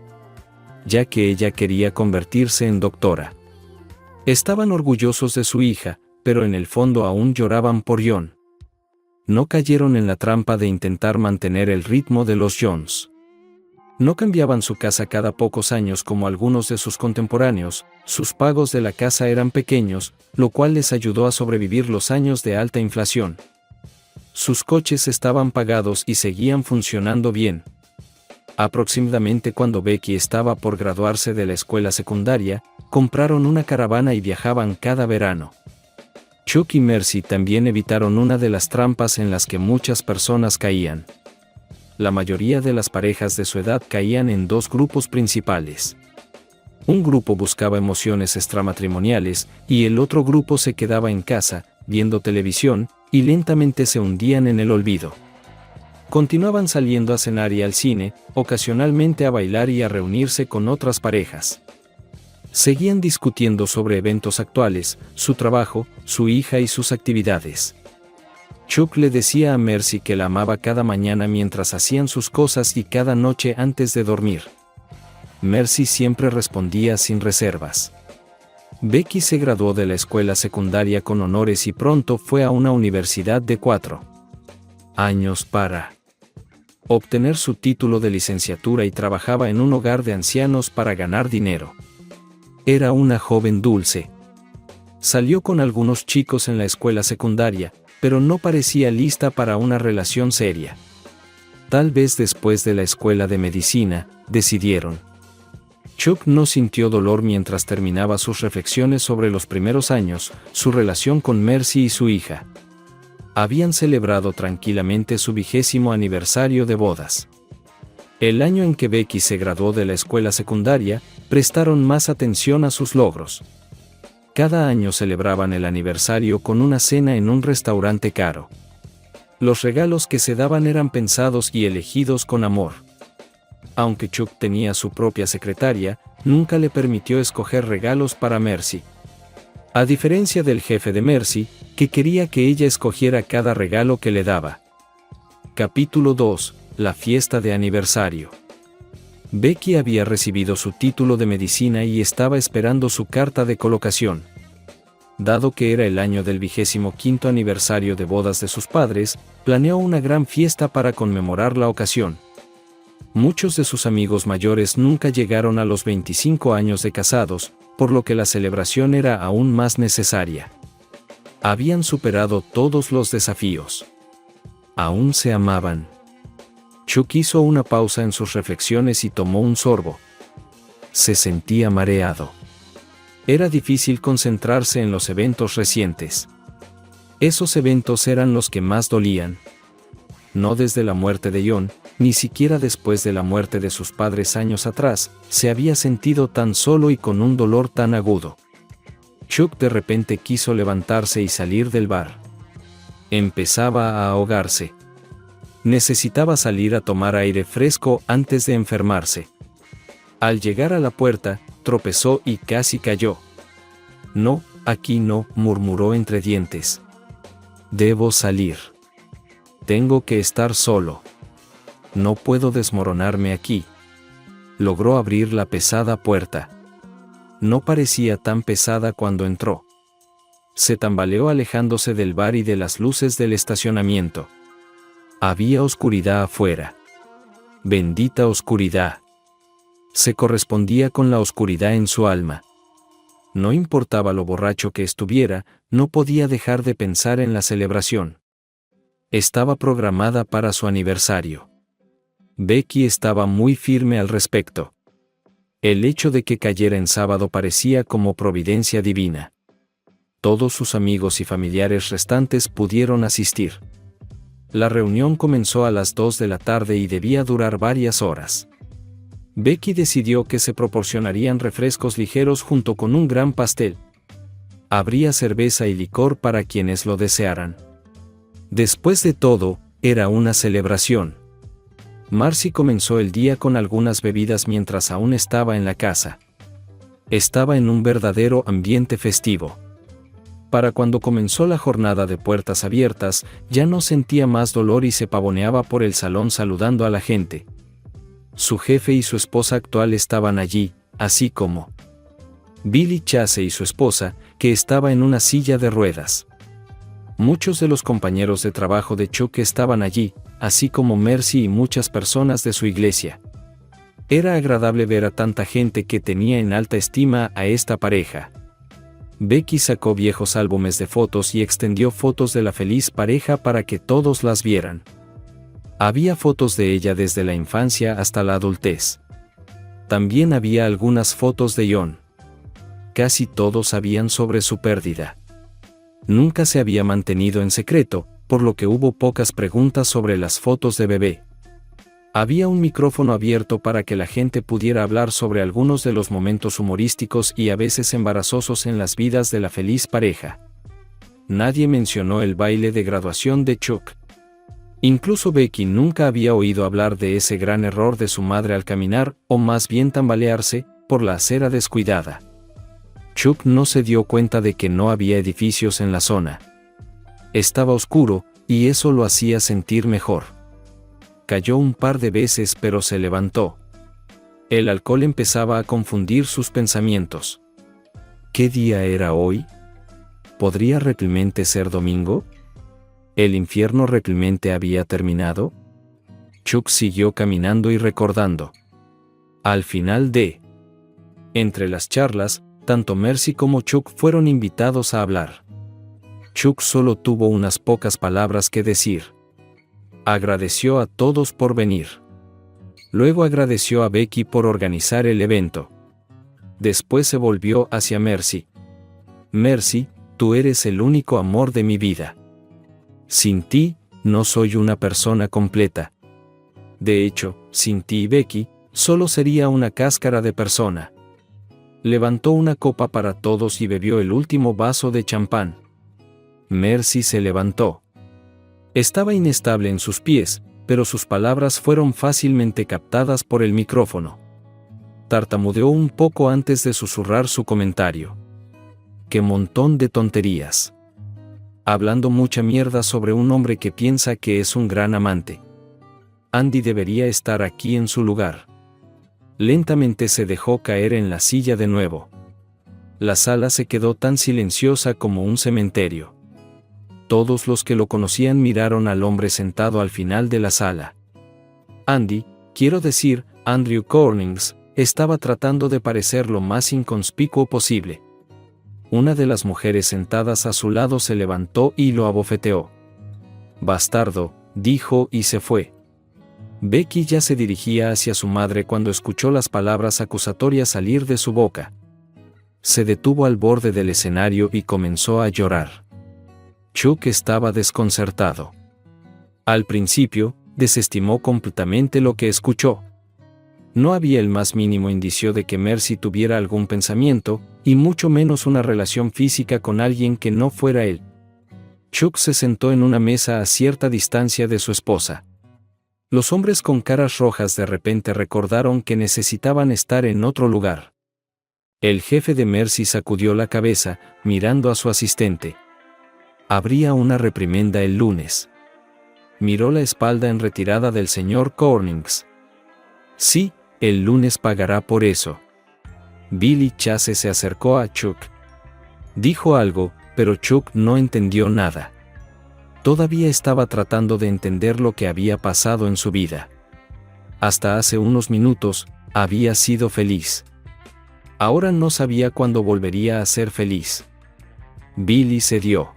ya que ella quería convertirse en doctora. Estaban orgullosos de su hija, pero en el fondo aún lloraban por John. No cayeron en la trampa de intentar mantener el ritmo de los Jones. No cambiaban su casa cada pocos años como algunos de sus contemporáneos, sus pagos de la casa eran pequeños, lo cual les ayudó a sobrevivir los años de alta inflación. Sus coches estaban pagados y seguían funcionando bien. Aproximadamente cuando Becky estaba por graduarse de la escuela secundaria, compraron una caravana y viajaban cada verano. Chuck y Mercy también evitaron una de las trampas en las que muchas personas caían. La mayoría de las parejas de su edad caían en 2 grupos principales. Un grupo buscaba emociones extramatrimoniales, y el otro grupo se quedaba en casa, viendo televisión, y lentamente se hundían en el olvido. Continuaban saliendo a cenar y al cine, ocasionalmente a bailar y a reunirse con otras parejas. Seguían discutiendo sobre eventos actuales, su trabajo, su hija y sus actividades. Chuck le decía a Mercy que la amaba cada mañana mientras hacían sus cosas y cada noche antes de dormir. Mercy siempre respondía sin reservas. Becky se graduó de la escuela secundaria con honores y pronto fue a una universidad de 4 años para obtener su título de licenciatura y trabajaba en un hogar de ancianos para ganar dinero. Era una joven dulce. Salió con algunos chicos en la escuela secundaria, pero no parecía lista para una relación seria. Tal vez después de la escuela de medicina, decidieron. Chuck no sintió dolor mientras terminaba sus reflexiones sobre los primeros años, su relación con Mercy y su hija. Habían celebrado tranquilamente su 20º aniversario de bodas. El año en que Becky se graduó de la escuela secundaria, prestaron más atención a sus logros. Cada año celebraban el aniversario con una cena en un restaurante caro. Los regalos que se daban eran pensados y elegidos con amor. Aunque Chuck tenía su propia secretaria, nunca le permitió escoger regalos para Mercy. A diferencia del jefe de Mercy, que quería que ella escogiera cada regalo que le daba. Capítulo 2. La fiesta de aniversario. Becky había recibido su título de medicina y estaba esperando su carta de colocación. Dado que era el año del 25º aniversario de bodas de sus padres, planeó una gran fiesta para conmemorar la ocasión. Muchos de sus amigos mayores nunca llegaron a los 25 años de casados, por lo que la celebración era aún más necesaria. Habían superado todos los desafíos. Aún se amaban. Chuck hizo una pausa en sus reflexiones y tomó un sorbo. Se sentía mareado. Era difícil concentrarse en los eventos recientes. Esos eventos eran los que más dolían. No desde la muerte de John, ni siquiera después de la muerte de sus padres años atrás, se había sentido tan solo y con un dolor tan agudo. Chuck de repente quiso levantarse y salir del bar. Empezaba a ahogarse. Necesitaba salir a tomar aire fresco antes de enfermarse. Al llegar a la puerta, tropezó y casi cayó. No, aquí no, murmuró entre dientes. Debo salir. Tengo que estar solo. No puedo desmoronarme aquí. Logró abrir la pesada puerta. No parecía tan pesada cuando entró. Se tambaleó alejándose del bar y de las luces del estacionamiento. Había oscuridad afuera. Bendita oscuridad. Se correspondía con la oscuridad en su alma. No importaba lo borracho que estuviera, no podía dejar de pensar en la celebración. Estaba programada para su aniversario. Becky estaba muy firme al respecto. El hecho de que cayera en sábado parecía como providencia divina. Todos sus amigos y familiares restantes pudieron asistir. La reunión comenzó a las 2 de la tarde y debía durar varias horas. Becky decidió que se proporcionarían refrescos ligeros junto con un gran pastel. Habría cerveza y licor para quienes lo desearan. Después de todo, era una celebración. Marcy comenzó el día con algunas bebidas mientras aún estaba en la casa. Estaba en un verdadero ambiente festivo. Para cuando comenzó la jornada de puertas abiertas, ya no sentía más dolor y se pavoneaba por el salón saludando a la gente. Su jefe y su esposa actual estaban allí, así como Billy Chase y su esposa, que estaba en una silla de ruedas. Muchos de los compañeros de trabajo de Chuck estaban allí, así como Mercy y muchas personas de su iglesia. Era agradable ver a tanta gente que tenía en alta estima a esta pareja. Becky sacó viejos álbumes de fotos y extendió fotos de la feliz pareja para que todos las vieran. Había fotos de ella desde la infancia hasta la adultez. También había algunas fotos de John. Casi todos sabían sobre su pérdida. Nunca se había mantenido en secreto, por lo que hubo pocas preguntas sobre las fotos de bebé. Había un micrófono abierto para que la gente pudiera hablar sobre algunos de los momentos humorísticos y a veces embarazosos en las vidas de la feliz pareja. Nadie mencionó el baile de graduación de Chuck. Incluso Becky nunca había oído hablar de ese gran error de su madre al caminar, o más bien tambalearse, por la acera descuidada. Chuck no se dio cuenta de que no había edificios en la zona. Estaba oscuro, y eso lo hacía sentir mejor. Cayó un par de veces pero se levantó. El alcohol empezaba a confundir sus pensamientos. ¿Qué día era hoy? ¿Podría realmente ser domingo? ¿El infierno realmente había terminado? Chuck siguió caminando y recordando. Al final entre las charlas, tanto Mercy como Chuck fueron invitados a hablar. Chuck solo tuvo unas pocas palabras que decir. Agradeció a todos por venir. Luego agradeció a Becky por organizar el evento. Después se volvió hacia Mercy. Mercy, tú eres el único amor de mi vida. Sin ti, no soy una persona completa. De hecho, sin ti y Becky, solo sería una cáscara de persona. Levantó una copa para todos y bebió el último vaso de champán. Mercy se levantó. Estaba inestable en sus pies, pero sus palabras fueron fácilmente captadas por el micrófono. Tartamudeó un poco antes de susurrar su comentario. ¡Qué montón de tonterías! Hablando mucha mierda sobre un hombre que piensa que es un gran amante. Andy debería estar aquí en su lugar. Lentamente se dejó caer en la silla de nuevo. La sala se quedó tan silenciosa como un cementerio. Todos los que lo conocían miraron al hombre sentado al final de la sala. Andy, quiero decir, Andrew Cornings, estaba tratando de parecer lo más inconspicuo posible. Una de las mujeres sentadas a su lado se levantó y lo abofeteó. «Bastardo», dijo y se fue. Becky ya se dirigía hacia su madre cuando escuchó las palabras acusatorias salir de su boca. Se detuvo al borde del escenario y comenzó a llorar. Chuck estaba desconcertado. Al principio, desestimó completamente lo que escuchó. No había el más mínimo indicio de que Mercy tuviera algún pensamiento, y mucho menos una relación física con alguien que no fuera él. Chuck se sentó en una mesa a cierta distancia de su esposa. Los hombres con caras rojas de repente recordaron que necesitaban estar en otro lugar. El jefe de Mercy sacudió la cabeza, mirando a su asistente. Habría una reprimenda el lunes. Miró la espalda en retirada del señor Cornings. Sí, el lunes pagará por eso. Billy Chase se acercó a Chuck. Dijo algo, pero Chuck no entendió nada. Todavía estaba tratando de entender lo que había pasado en su vida. Hasta hace unos minutos, había sido feliz. Ahora no sabía cuándo volvería a ser feliz. Billy cedió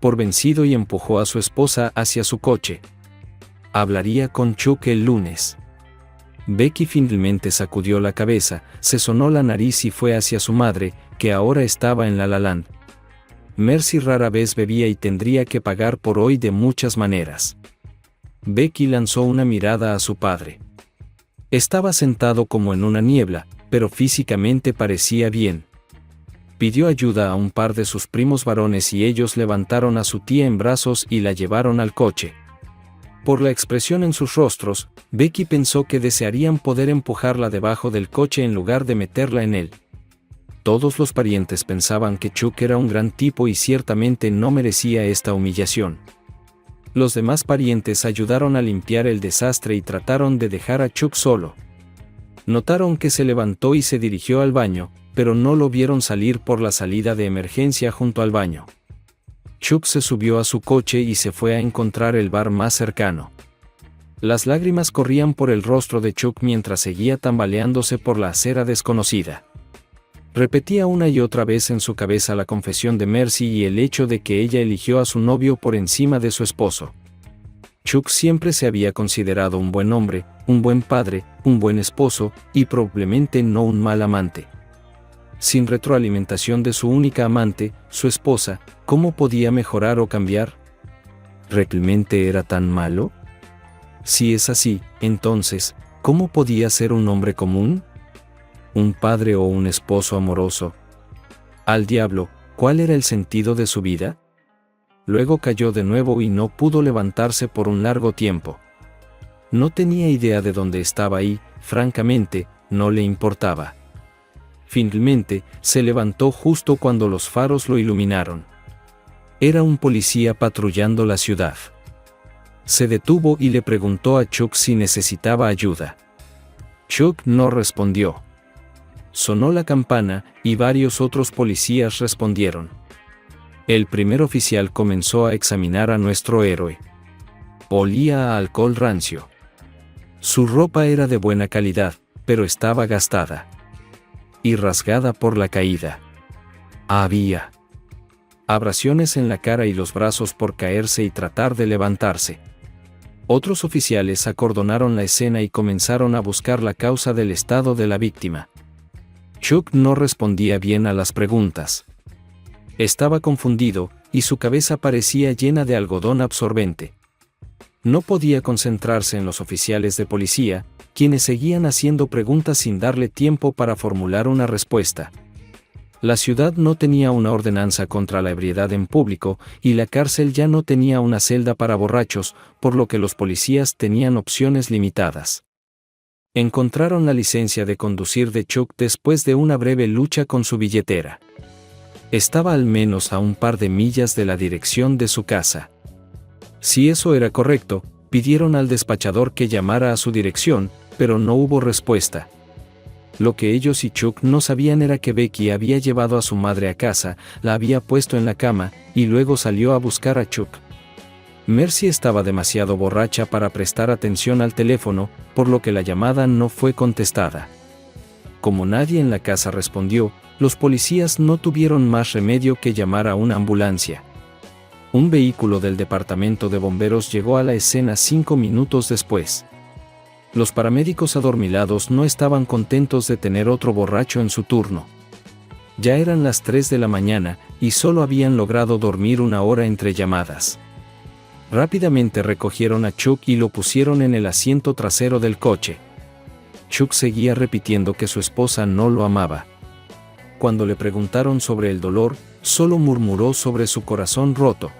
por vencido y empujó a su esposa hacia su coche. Hablaría con Chuck el lunes. Becky finalmente sacudió la cabeza, se sonó la nariz y fue hacia su madre, que ahora estaba en La La Land. Mercy rara vez bebía y tendría que pagar por hoy de muchas maneras. Becky lanzó una mirada a su padre. Estaba sentado como en una niebla, pero físicamente parecía bien. Pidió ayuda a un par de sus primos varones y ellos levantaron a su tía en brazos y la llevaron al coche. Por la expresión en sus rostros, Becky pensó que desearían poder empujarla debajo del coche en lugar de meterla en él. Todos los parientes pensaban que Chuck era un gran tipo y ciertamente no merecía esta humillación. Los demás parientes ayudaron a limpiar el desastre y trataron de dejar a Chuck solo. Notaron que se levantó y se dirigió al baño, pero no lo vieron salir por la salida de emergencia junto al baño. Chuck se subió a su coche y se fue a encontrar el bar más cercano. Las lágrimas corrían por el rostro de Chuck mientras seguía tambaleándose por la acera desconocida. Repetía una y otra vez en su cabeza la confesión de Mercy y el hecho de que ella eligió a su novio por encima de su esposo. Chuck siempre se había considerado un buen hombre, un buen padre, un buen esposo, y probablemente no un mal amante. Sin retroalimentación de su única amante, su esposa, ¿cómo podía mejorar o cambiar? ¿Realmente era tan malo? Si es así, entonces, ¿cómo podía ser un hombre común? ¿Un padre o un esposo amoroso? Al diablo, ¿cuál era el sentido de su vida? Luego cayó de nuevo y no pudo levantarse por un largo tiempo. No tenía idea de dónde estaba y, francamente, no le importaba. Finalmente, se levantó justo cuando los faros lo iluminaron. Era un policía patrullando la ciudad. Se detuvo y le preguntó a Chuck si necesitaba ayuda. Chuck no respondió. Sonó la campana, y varios otros policías respondieron. El primer oficial comenzó a examinar a nuestro héroe. Olía a alcohol rancio. Su ropa era de buena calidad, pero estaba gastada y rasgada por la caída. Había abrasiones en la cara y los brazos por caerse y tratar de levantarse. Otros oficiales acordonaron la escena y comenzaron a buscar la causa del estado de la víctima. Chuck no respondía bien a las preguntas. Estaba confundido, y su cabeza parecía llena de algodón absorbente. No podía concentrarse en los oficiales de policía, quienes seguían haciendo preguntas sin darle tiempo para formular una respuesta. La ciudad no tenía una ordenanza contra la ebriedad en público, y la cárcel ya no tenía una celda para borrachos, por lo que los policías tenían opciones limitadas. Encontraron la licencia de conducir de Chuck después de una breve lucha con su billetera. Estaba al menos a un par de millas de la dirección de su casa. Si eso era correcto, pidieron al despachador que llamara a su dirección, pero no hubo respuesta. Lo que ellos y Chuck no sabían era que Becky había llevado a su madre a casa, la había puesto en la cama, y luego salió a buscar a Chuck. Mercy estaba demasiado borracha para prestar atención al teléfono, por lo que la llamada no fue contestada. Como nadie en la casa respondió, los policías no tuvieron más remedio que llamar a una ambulancia. Un vehículo del departamento de bomberos llegó a la escena 5 minutos después. Los paramédicos adormilados no estaban contentos de tener otro borracho en su turno. Ya eran las 3 de la mañana, y solo habían logrado dormir una hora entre llamadas. Rápidamente recogieron a Chuck y lo pusieron en el asiento trasero del coche. Chuck seguía repitiendo que su esposa no lo amaba. Cuando le preguntaron sobre el dolor, solo murmuró sobre su corazón roto.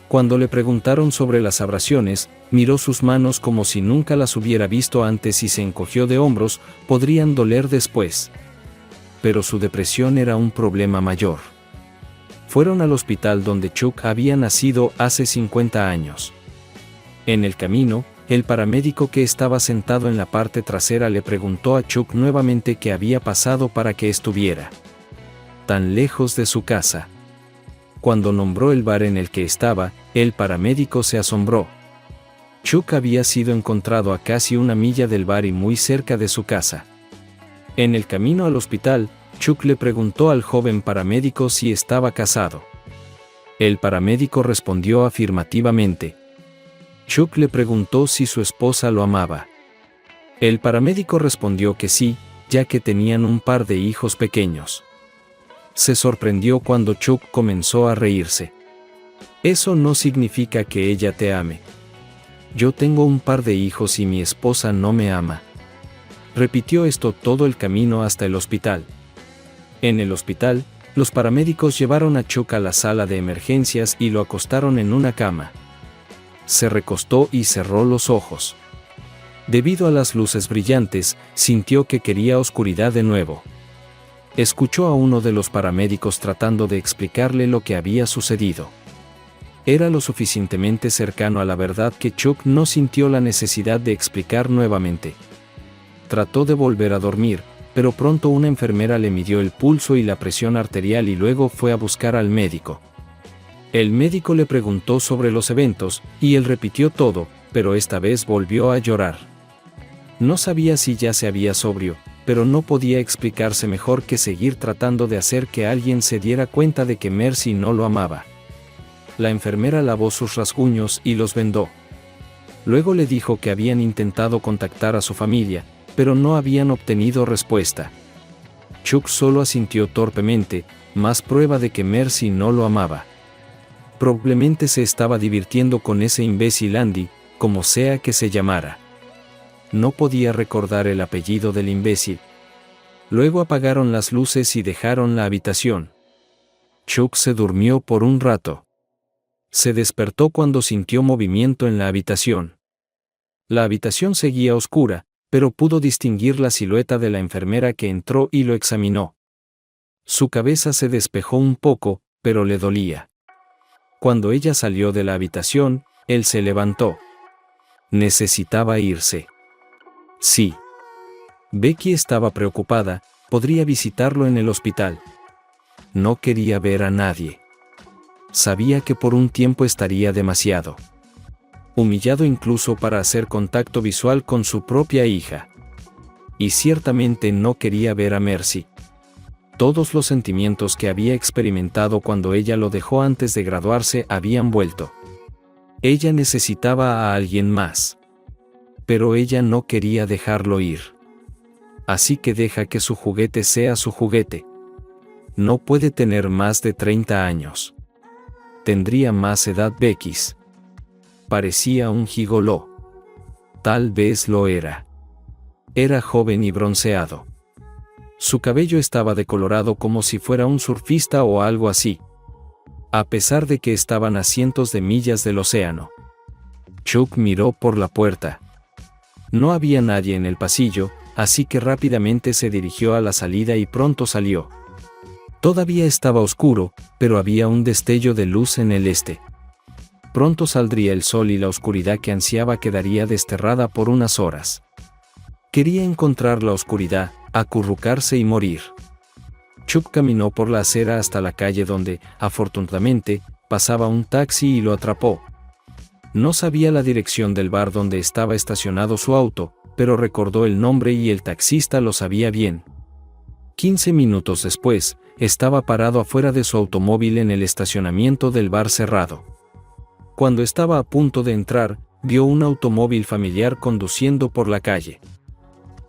Cuando le preguntaron sobre las abrasiones, miró sus manos como si nunca las hubiera visto antes y se encogió de hombros, podrían doler después. Pero su depresión era un problema mayor. Fueron al hospital donde Chuck había nacido hace 50 años. En el camino, el paramédico que estaba sentado en la parte trasera le preguntó a Chuck nuevamente qué había pasado para que estuviera tan lejos de su casa. Cuando nombró el bar en el que estaba, el paramédico se asombró. Chuck había sido encontrado a casi 1 milla del bar y muy cerca de su casa. En el camino al hospital, Chuck le preguntó al joven paramédico si estaba casado. El paramédico respondió afirmativamente. Chuck le preguntó si su esposa lo amaba. El paramédico respondió que sí, ya que tenían un par de hijos pequeños. Se sorprendió cuando Chuck comenzó a reírse. Eso no significa que ella te ame. Yo tengo un par de hijos y mi esposa no me ama. Repitió esto todo el camino hasta el hospital. En el hospital, los paramédicos llevaron a Chuck a la sala de emergencias y lo acostaron en una cama. Se recostó y cerró los ojos. Debido a las luces brillantes, sintió que quería oscuridad de nuevo. Escuchó a uno de los paramédicos tratando de explicarle lo que había sucedido. Era lo suficientemente cercano a la verdad que Chuck no sintió la necesidad de explicar nuevamente. Trató de volver a dormir, pero pronto una enfermera le midió el pulso y la presión arterial y luego fue a buscar al médico. El médico le preguntó sobre los eventos, y él repitió todo, pero esta vez volvió a llorar. No sabía si ya se había sobrio, pero no podía explicarse mejor que seguir tratando de hacer que alguien se diera cuenta de que Mercy no lo amaba. La enfermera lavó sus rasguños y los vendó. Luego le dijo que habían intentado contactar a su familia, pero no habían obtenido respuesta. Chuck solo asintió torpemente, más prueba de que Mercy no lo amaba. Probablemente se estaba divirtiendo con ese imbécil Andy, como sea que se llamara. No podía recordar el apellido del imbécil. Luego apagaron las luces y dejaron la habitación. Chuck se durmió por un rato. Se despertó cuando sintió movimiento en la habitación. La habitación seguía oscura, pero pudo distinguir la silueta de la enfermera que entró y lo examinó. Su cabeza se despejó un poco, pero le dolía. Cuando ella salió de la habitación, él se levantó. Necesitaba irse. Sí. Becky estaba preocupada, podría visitarlo en el hospital. No quería ver a nadie. Sabía que por un tiempo estaría demasiado humillado incluso para hacer contacto visual con su propia hija. Y ciertamente no quería ver a Mercy. Todos los sentimientos que había experimentado cuando ella lo dejó antes de graduarse habían vuelto. Ella necesitaba a alguien más. Pero ella no quería dejarlo ir. Así que deja que su juguete sea su juguete. No puede tener más de 30 años. Tendría más edad Becky. Parecía un gigoló. Tal vez lo era. Era joven y bronceado. Su cabello estaba decolorado como si fuera un surfista o algo así. A pesar de que estaban a cientos de millas del océano. Chuck miró por la puerta. No había nadie en el pasillo, así que rápidamente se dirigió a la salida y pronto salió. Todavía estaba oscuro, pero había un destello de luz en el este. Pronto saldría el sol y la oscuridad que ansiaba quedaría desterrada por unas horas. Quería encontrar la oscuridad, acurrucarse y morir. Chuck caminó por la acera hasta la calle donde, afortunadamente, pasaba un taxi y lo atrapó. No sabía la dirección del bar donde estaba estacionado su auto, pero recordó el nombre y el taxista lo sabía bien. 15 minutos después, estaba parado afuera de su automóvil en el estacionamiento del bar cerrado. Cuando estaba a punto de entrar, vio un automóvil familiar conduciendo por la calle.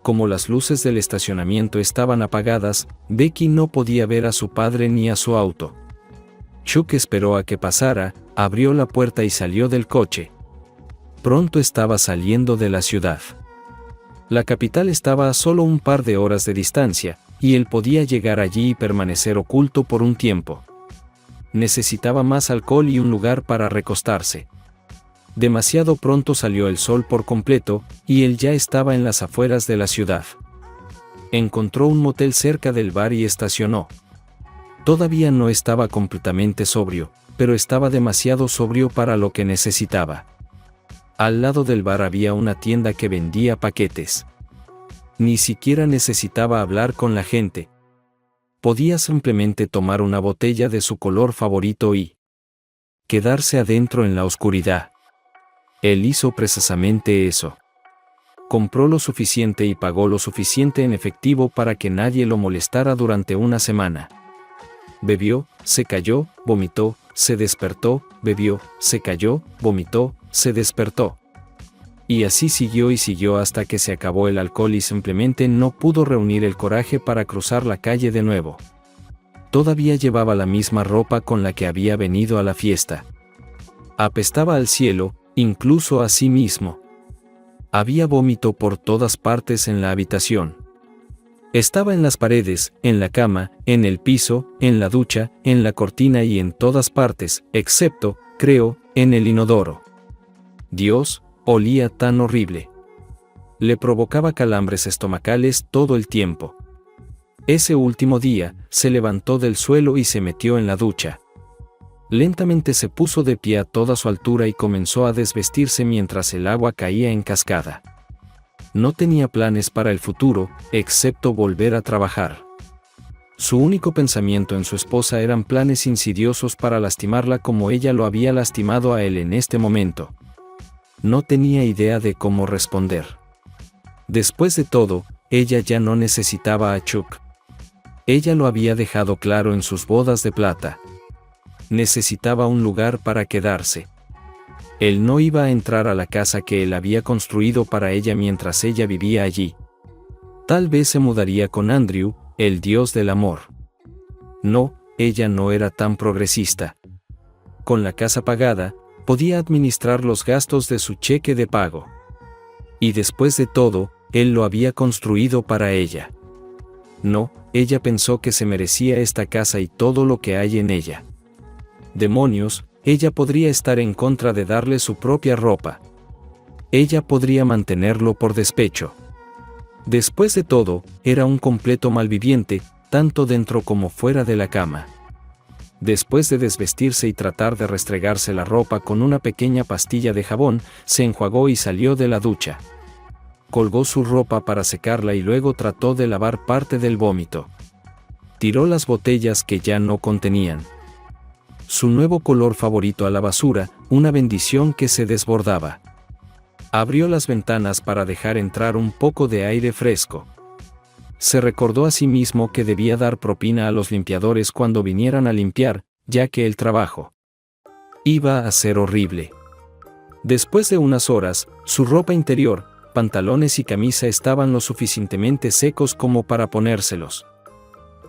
Como las luces del estacionamiento estaban apagadas, Becky no podía ver a su padre ni a su auto. Chuck esperó a que pasara, abrió la puerta y salió del coche. Pronto estaba saliendo de la ciudad. La capital estaba a solo un par de horas de distancia, y él podía llegar allí y permanecer oculto por un tiempo. Necesitaba más alcohol y un lugar para recostarse. Demasiado pronto salió el sol por completo, y él ya estaba en las afueras de la ciudad. Encontró un motel cerca del bar y estacionó. Todavía no estaba completamente sobrio, pero estaba demasiado sobrio para lo que necesitaba. Al lado del bar había una tienda que vendía paquetes. Ni siquiera necesitaba hablar con la gente. Podía simplemente tomar una botella de su color favorito y quedarse adentro en la oscuridad. Él hizo precisamente eso. Compró lo suficiente y pagó lo suficiente en efectivo para que nadie lo molestara durante una semana. Bebió, se cayó, vomitó, se despertó, bebió, se cayó, vomitó, se despertó. Y así siguió y siguió hasta que se acabó el alcohol y simplemente no pudo reunir el coraje para cruzar la calle de nuevo. Todavía llevaba la misma ropa con la que había venido a la fiesta. Apestaba al cielo, incluso a sí mismo. Había vómito por todas partes en la habitación. Estaba en las paredes, en la cama, en el piso, en la ducha, en la cortina y en todas partes, excepto, creo, en el inodoro. Dios, olía tan horrible. Le provocaba calambres estomacales todo el tiempo. Ese último día, se levantó del suelo y se metió en la ducha. Lentamente se puso de pie a toda su altura y comenzó a desvestirse mientras el agua caía en cascada. No tenía planes para el futuro, excepto volver a trabajar. Su único pensamiento en su esposa eran planes insidiosos para lastimarla como ella lo había lastimado a él en este momento. No tenía idea de cómo responder. Después de todo, ella ya no necesitaba a Chuck. Ella lo había dejado claro en sus bodas de plata. Necesitaba un lugar para quedarse. Él no iba a entrar a la casa que él había construido para ella mientras ella vivía allí. Tal vez se mudaría con Andrew, el dios del amor. No, ella no era tan progresista. Con la casa pagada, podía administrar los gastos de su cheque de pago. Y después de todo, él lo había construido para ella. No, ella pensó que se merecía esta casa y todo lo que hay en ella. Demonios, ella podría estar en contra de darle su propia ropa. Ella podría mantenerlo por despecho. Después de todo, era un completo malviviente, tanto dentro como fuera de la cama. Después de desvestirse y tratar de restregarse la ropa con una pequeña pastilla de jabón, se enjuagó y salió de la ducha. Colgó su ropa para secarla y luego trató de lavar parte del vómito. Tiró las botellas que ya no contenían su nuevo color favorito a la basura, una bendición que se desbordaba. Abrió las ventanas para dejar entrar un poco de aire fresco. Se recordó a sí mismo que debía dar propina a los limpiadores cuando vinieran a limpiar, ya que el trabajo iba a ser horrible. Después de unas horas, su ropa interior, pantalones y camisa estaban lo suficientemente secos como para ponérselos.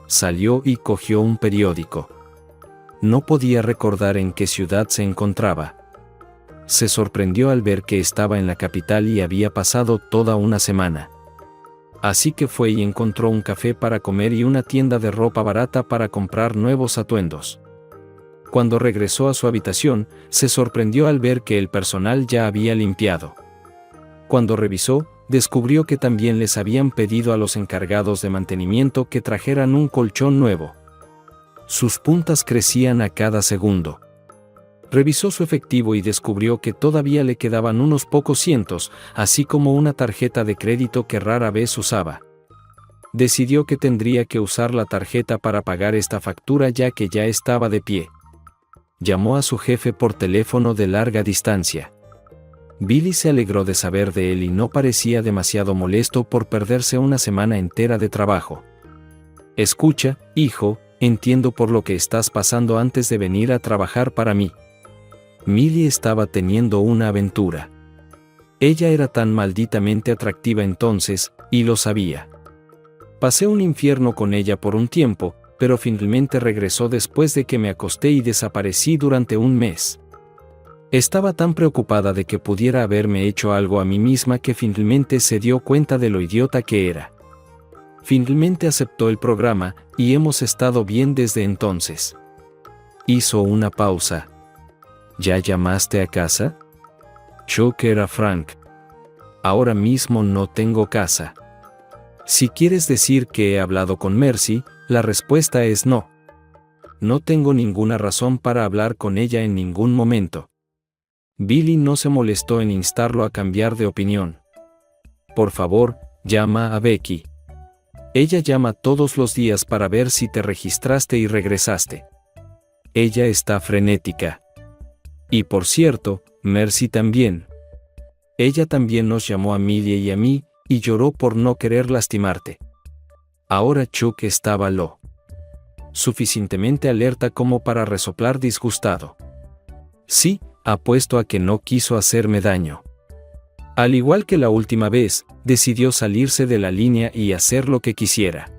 Salió y cogió un periódico. No podía recordar en qué ciudad se encontraba. Se sorprendió al ver que estaba en la capital y había pasado toda una semana. Así que fue y encontró un café para comer y una tienda de ropa barata para comprar nuevos atuendos. Cuando regresó a su habitación, se sorprendió al ver que el personal ya había limpiado. Cuando revisó, descubrió que también les habían pedido a los encargados de mantenimiento que trajeran un colchón nuevo. Sus puntas crecían a cada segundo. Revisó su efectivo y descubrió que todavía le quedaban unos pocos cientos, así como una tarjeta de crédito que rara vez usaba. Decidió que tendría que usar la tarjeta para pagar esta factura ya que ya estaba de pie. Llamó a su jefe por teléfono de larga distancia. Billy se alegró de saber de él y no parecía demasiado molesto por perderse una semana entera de trabajo. «Escucha, hijo, entiendo por lo que estás pasando antes de venir a trabajar para mí». Millie estaba teniendo una aventura. Ella era tan malditamente atractiva entonces, y lo sabía. Pasé un infierno con ella por un tiempo, pero finalmente regresó después de que me acosté y desaparecí durante un mes. Estaba tan preocupada de que pudiera haberme hecho algo a mí misma que finalmente se dio cuenta de lo idiota que era. Finalmente aceptó el programa, y hemos estado bien desde entonces. Hizo una pausa. ¿Ya llamaste a casa? Chuck era Frank. Ahora mismo no tengo casa. Si quieres decir que he hablado con Mercy, la respuesta es no. No tengo ninguna razón para hablar con ella en ningún momento. Billy no se molestó en instarlo a cambiar de opinión. Por favor, llama a Becky. Ella llama todos los días para ver si te registraste y regresaste. Ella está frenética. Y por cierto, Mercy también. Ella también nos llamó a Millie y a mí, y lloró por no querer lastimarte. Ahora Chuck estaba lo suficientemente alerta como para resoplar disgustado. Sí, apuesto a que no quiso hacerme daño. Al igual que la última vez, decidió salirse de la línea y hacer lo que quisiera.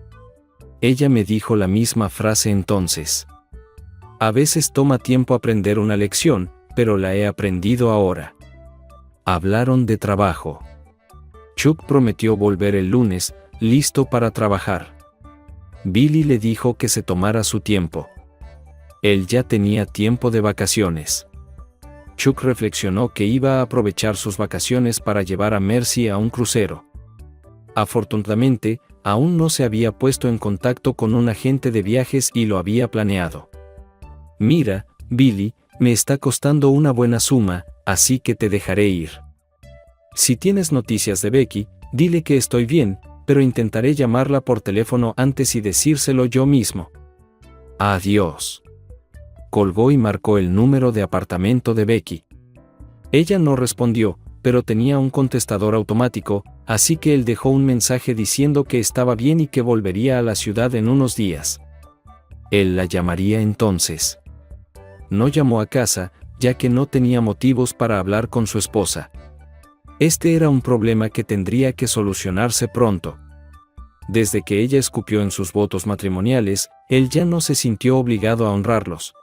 Ella me dijo la misma frase entonces. A veces toma tiempo aprender una lección, pero la he aprendido ahora. Hablaron de trabajo. Chuck prometió volver el lunes, listo para trabajar. Billy le dijo que se tomara su tiempo. Él ya tenía tiempo de vacaciones. Chuck reflexionó que iba a aprovechar sus vacaciones para llevar a Mercy a un crucero. Afortunadamente, aún no se había puesto en contacto con un agente de viajes y lo había planeado. Mira, Billy, me está costando una buena suma, así que te dejaré ir. Si tienes noticias de Becky, dile que estoy bien, pero intentaré llamarla por teléfono antes y decírselo yo mismo. Adiós. Colgó y marcó el número de apartamento de Becky. Ella no respondió, pero tenía un contestador automático, así que él dejó un mensaje diciendo que estaba bien y que volvería a la ciudad en unos días. Él la llamaría entonces. No llamó a casa, ya que no tenía motivos para hablar con su esposa. Este era un problema que tendría que solucionarse pronto. Desde que ella escupió en sus votos matrimoniales, él ya no se sintió obligado a honrarlos.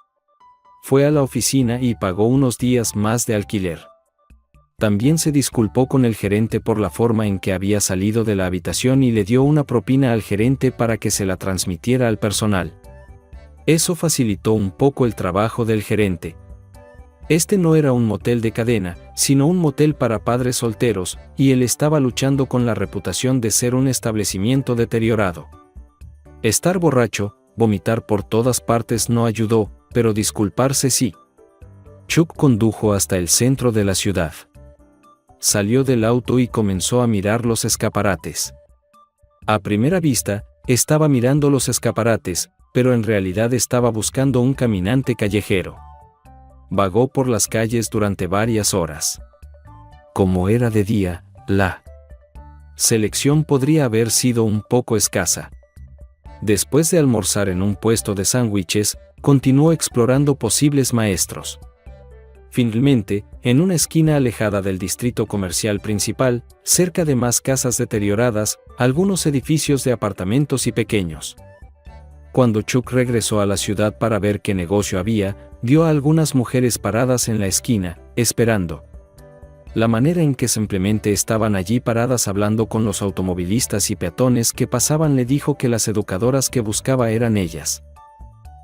Fue a la oficina y pagó unos días más de alquiler. También se disculpó con el gerente por la forma en que había salido de la habitación y le dio una propina al gerente para que se la transmitiera al personal. Eso facilitó un poco el trabajo del gerente. Este no era un motel de cadena, sino un motel para padres solteros, y él estaba luchando con la reputación de ser un establecimiento deteriorado. Estar borracho, vomitar por todas partes no ayudó, pero disculparse sí. Chuck condujo hasta el centro de la ciudad. Salió del auto y comenzó a mirar los escaparates. A primera vista, estaba mirando los escaparates, pero en realidad estaba buscando un caminante callejero. Vagó por las calles durante varias horas. Como era de día, la selección podría haber sido un poco escasa. Después de almorzar en un puesto de sándwiches, continuó explorando posibles maestros. Finalmente, en una esquina alejada del distrito comercial principal, cerca de más casas deterioradas, algunos edificios de apartamentos y pequeños cuando Chuck regresó a la ciudad para ver qué negocio había, vio a algunas mujeres paradas en la esquina, esperando. La manera en que simplemente estaban allí paradas hablando con los automovilistas y peatones que pasaban le dijo que las educadoras que buscaba eran ellas.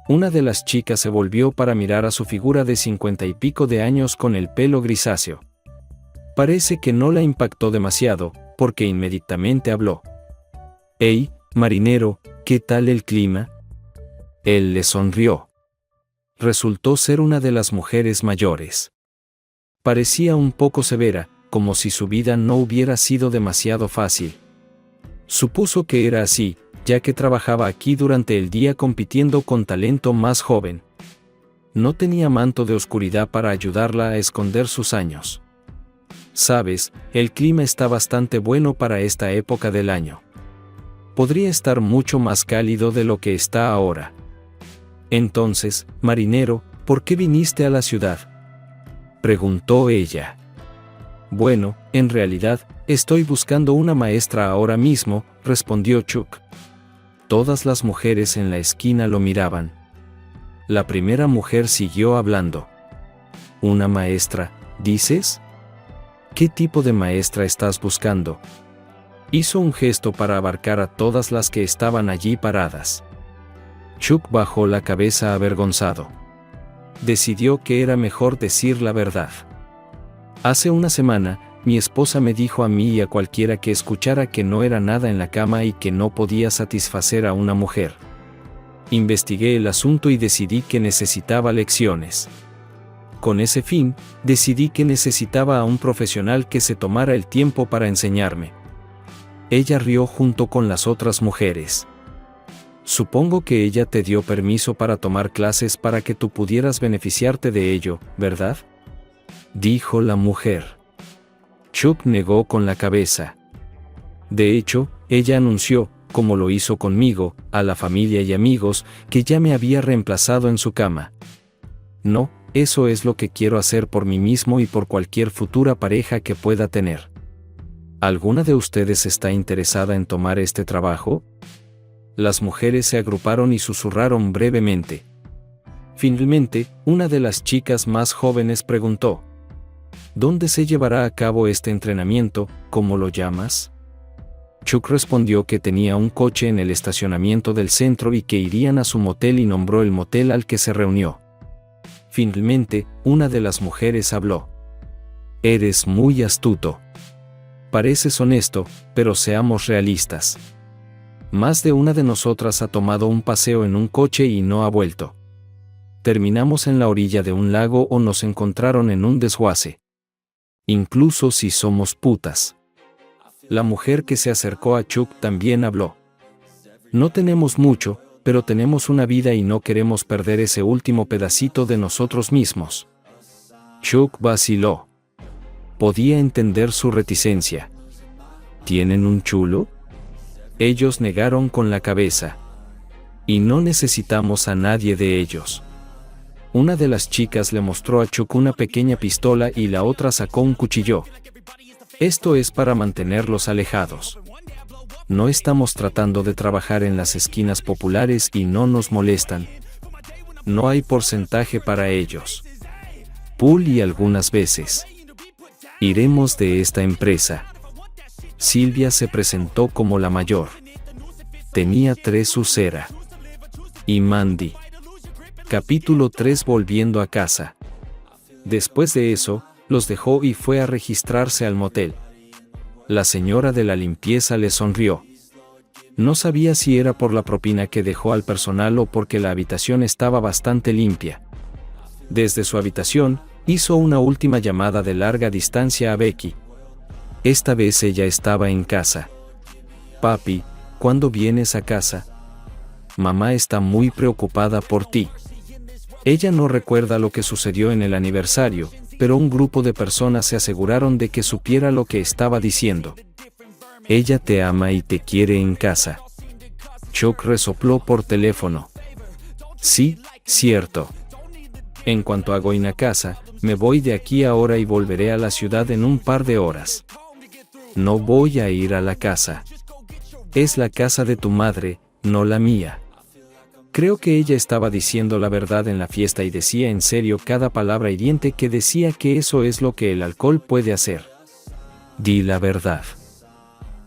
Una de las chicas se volvió para mirar a su figura de 50 y pico de años con el pelo grisáceo. Parece que no la impactó demasiado, porque inmediatamente habló. «Hey, marinero, ¿qué tal el clima?» Él le sonrió. Resultó ser una de las mujeres mayores. Parecía un poco severa, como si su vida no hubiera sido demasiado fácil. Supuso que era así, ya que trabajaba aquí durante el día compitiendo con talento más joven. No tenía manto de oscuridad para ayudarla a esconder sus años. Sabes, el clima está bastante bueno para esta época del año. Podría estar mucho más cálido de lo que está ahora. Entonces, marinero, ¿por qué viniste a la ciudad?, preguntó ella. Bueno, en realidad, estoy buscando una maestra ahora mismo, respondió Chuck. Todas las mujeres en la esquina lo miraban. La primera mujer siguió hablando. ¿Una maestra, dices? ¿Qué tipo de maestra estás buscando? Hizo un gesto para abarcar a todas las que estaban allí paradas. Chuck bajó la cabeza avergonzado. Decidió que era mejor decir la verdad. Hace una semana, mi esposa me dijo a mí y a cualquiera que escuchara que no era nada en la cama y que no podía satisfacer a una mujer. Investigué el asunto y decidí que necesitaba lecciones. Con ese fin, decidí que necesitaba a un profesional que se tomara el tiempo para enseñarme. Ella rió junto con las otras mujeres. Supongo que ella te dio permiso para tomar clases para que tú pudieras beneficiarte de ello, ¿verdad?, dijo la mujer. Chuck negó con la cabeza. De hecho, ella anunció, como lo hizo conmigo, a la familia y amigos, que ya me había reemplazado en su cama. No, eso es lo que quiero hacer por mí mismo y por cualquier futura pareja que pueda tener. ¿Alguna de ustedes está interesada en tomar este trabajo? Las mujeres se agruparon y susurraron brevemente. Finalmente, una de las chicas más jóvenes preguntó: ¿Dónde se llevará a cabo este entrenamiento? ¿Cómo lo llamas? Chuck respondió que tenía un coche en el estacionamiento del centro y que irían a su motel y nombró el motel al que se reunió. Finalmente, una de las mujeres habló. Eres muy astuto. Pareces honesto, pero seamos realistas. Más de una de nosotras ha tomado un paseo en un coche y no ha vuelto. Terminamos en la orilla de un lago o nos encontraron en un desguace. Incluso si somos putas. La mujer que se acercó a Chuck también habló. No tenemos mucho, pero tenemos una vida y no queremos perder ese último pedacito de nosotros mismos. Chuck vaciló. Podía entender su reticencia. ¿Tienen un chulo? Ellos negaron con la cabeza. Y no necesitamos a nadie de ellos. Una de las chicas le mostró a Chuck una pequeña pistola y la otra sacó un cuchillo. Esto es para mantenerlos alejados. No estamos tratando de trabajar en las esquinas populares y no nos molestan. No hay porcentaje para ellos. Pool y algunas veces. Iremos de esta empresa. Silvia se presentó como la mayor. Tenía 3 Ucera. Y Mandy. Capítulo 3. Volviendo a casa. Después de eso, los dejó y fue a registrarse al motel. La señora de la limpieza le sonrió. No sabía si era por la propina que dejó al personal o porque la habitación estaba bastante limpia. Desde su habitación, hizo una última llamada de larga distancia a Becky. Esta vez ella estaba en casa. Papi, ¿cuándo vienes a casa? Mamá está muy preocupada por ti. Ella no recuerda lo que sucedió en el aniversario, pero un grupo de personas se aseguraron de que supiera lo que estaba diciendo. Ella te ama y te quiere en casa. Chuck resopló por teléfono. Sí, cierto. En cuanto hago en a casa, me voy de aquí ahora y volveré a la ciudad en un par de horas. No voy a ir a la casa. Es la casa de tu madre, no la mía. Creo que ella estaba diciendo la verdad en la fiesta y decía en serio cada palabra hiriente que decía que eso es lo que el alcohol puede hacer. Di la verdad.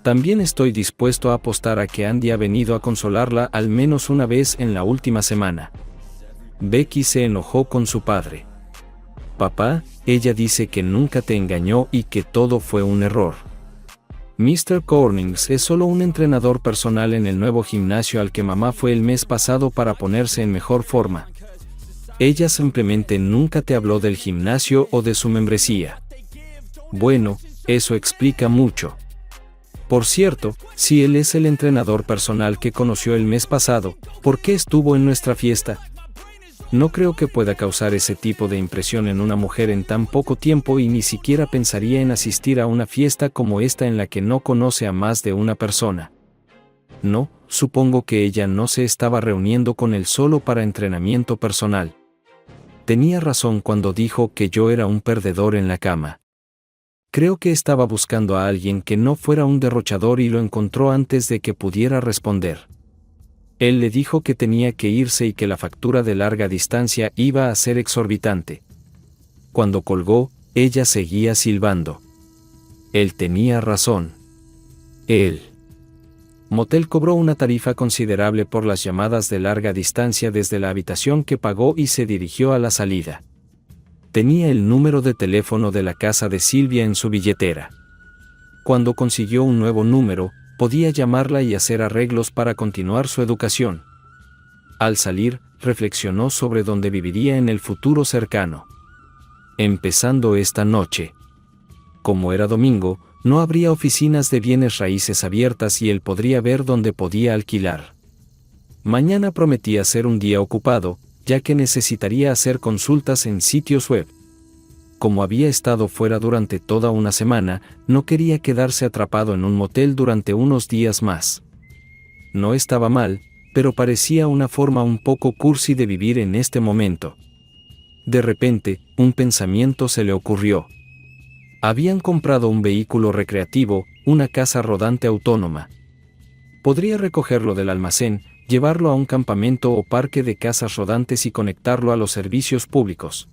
También estoy dispuesto a apostar a que Andy ha venido a consolarla al menos una vez en la última semana. Becky se enojó con su padre. Papá, ella dice que nunca te engañó y que todo fue un error. Mr. Cornings es solo un entrenador personal en el nuevo gimnasio al que mamá fue el mes pasado para ponerse en mejor forma. Ella simplemente nunca te habló del gimnasio o de su membresía. Bueno, eso explica mucho. Por cierto, si él es el entrenador personal que conoció el mes pasado, ¿por qué estuvo en nuestra fiesta? No creo que pueda causar ese tipo de impresión en una mujer en tan poco tiempo y ni siquiera pensaría en asistir a una fiesta como esta en la que no conoce a más de una persona. No, supongo que ella no se estaba reuniendo con él solo para entrenamiento personal. Tenía razón cuando dijo que yo era un perdedor en la cama. Creo que estaba buscando a alguien que no fuera un derrochador y lo encontró antes de que pudiera responder. Él le dijo que tenía que irse y que la factura de larga distancia iba a ser exorbitante. Cuando colgó, ella seguía silbando. Él tenía razón. El motel cobró una tarifa considerable por las llamadas de larga distancia desde la habitación que pagó y se dirigió a la salida. Tenía el número de teléfono de la casa de Silvia en su billetera. Cuando consiguió un nuevo número, podía llamarla y hacer arreglos para continuar su educación. Al salir, reflexionó sobre dónde viviría en el futuro cercano. Empezando esta noche. Como era domingo, no habría oficinas de bienes raíces abiertas y él podría ver dónde podía alquilar. Mañana prometía ser un día ocupado, ya que necesitaría hacer consultas en sitios web. Como había estado fuera durante toda una semana, no quería quedarse atrapado en un motel durante unos días más. No estaba mal, pero parecía una forma un poco cursi de vivir en este momento. De repente, un pensamiento se le ocurrió. Habían comprado un vehículo recreativo, una casa rodante autónoma. Podría recogerlo del almacén, llevarlo a un campamento o parque de casas rodantes y conectarlo a los servicios públicos.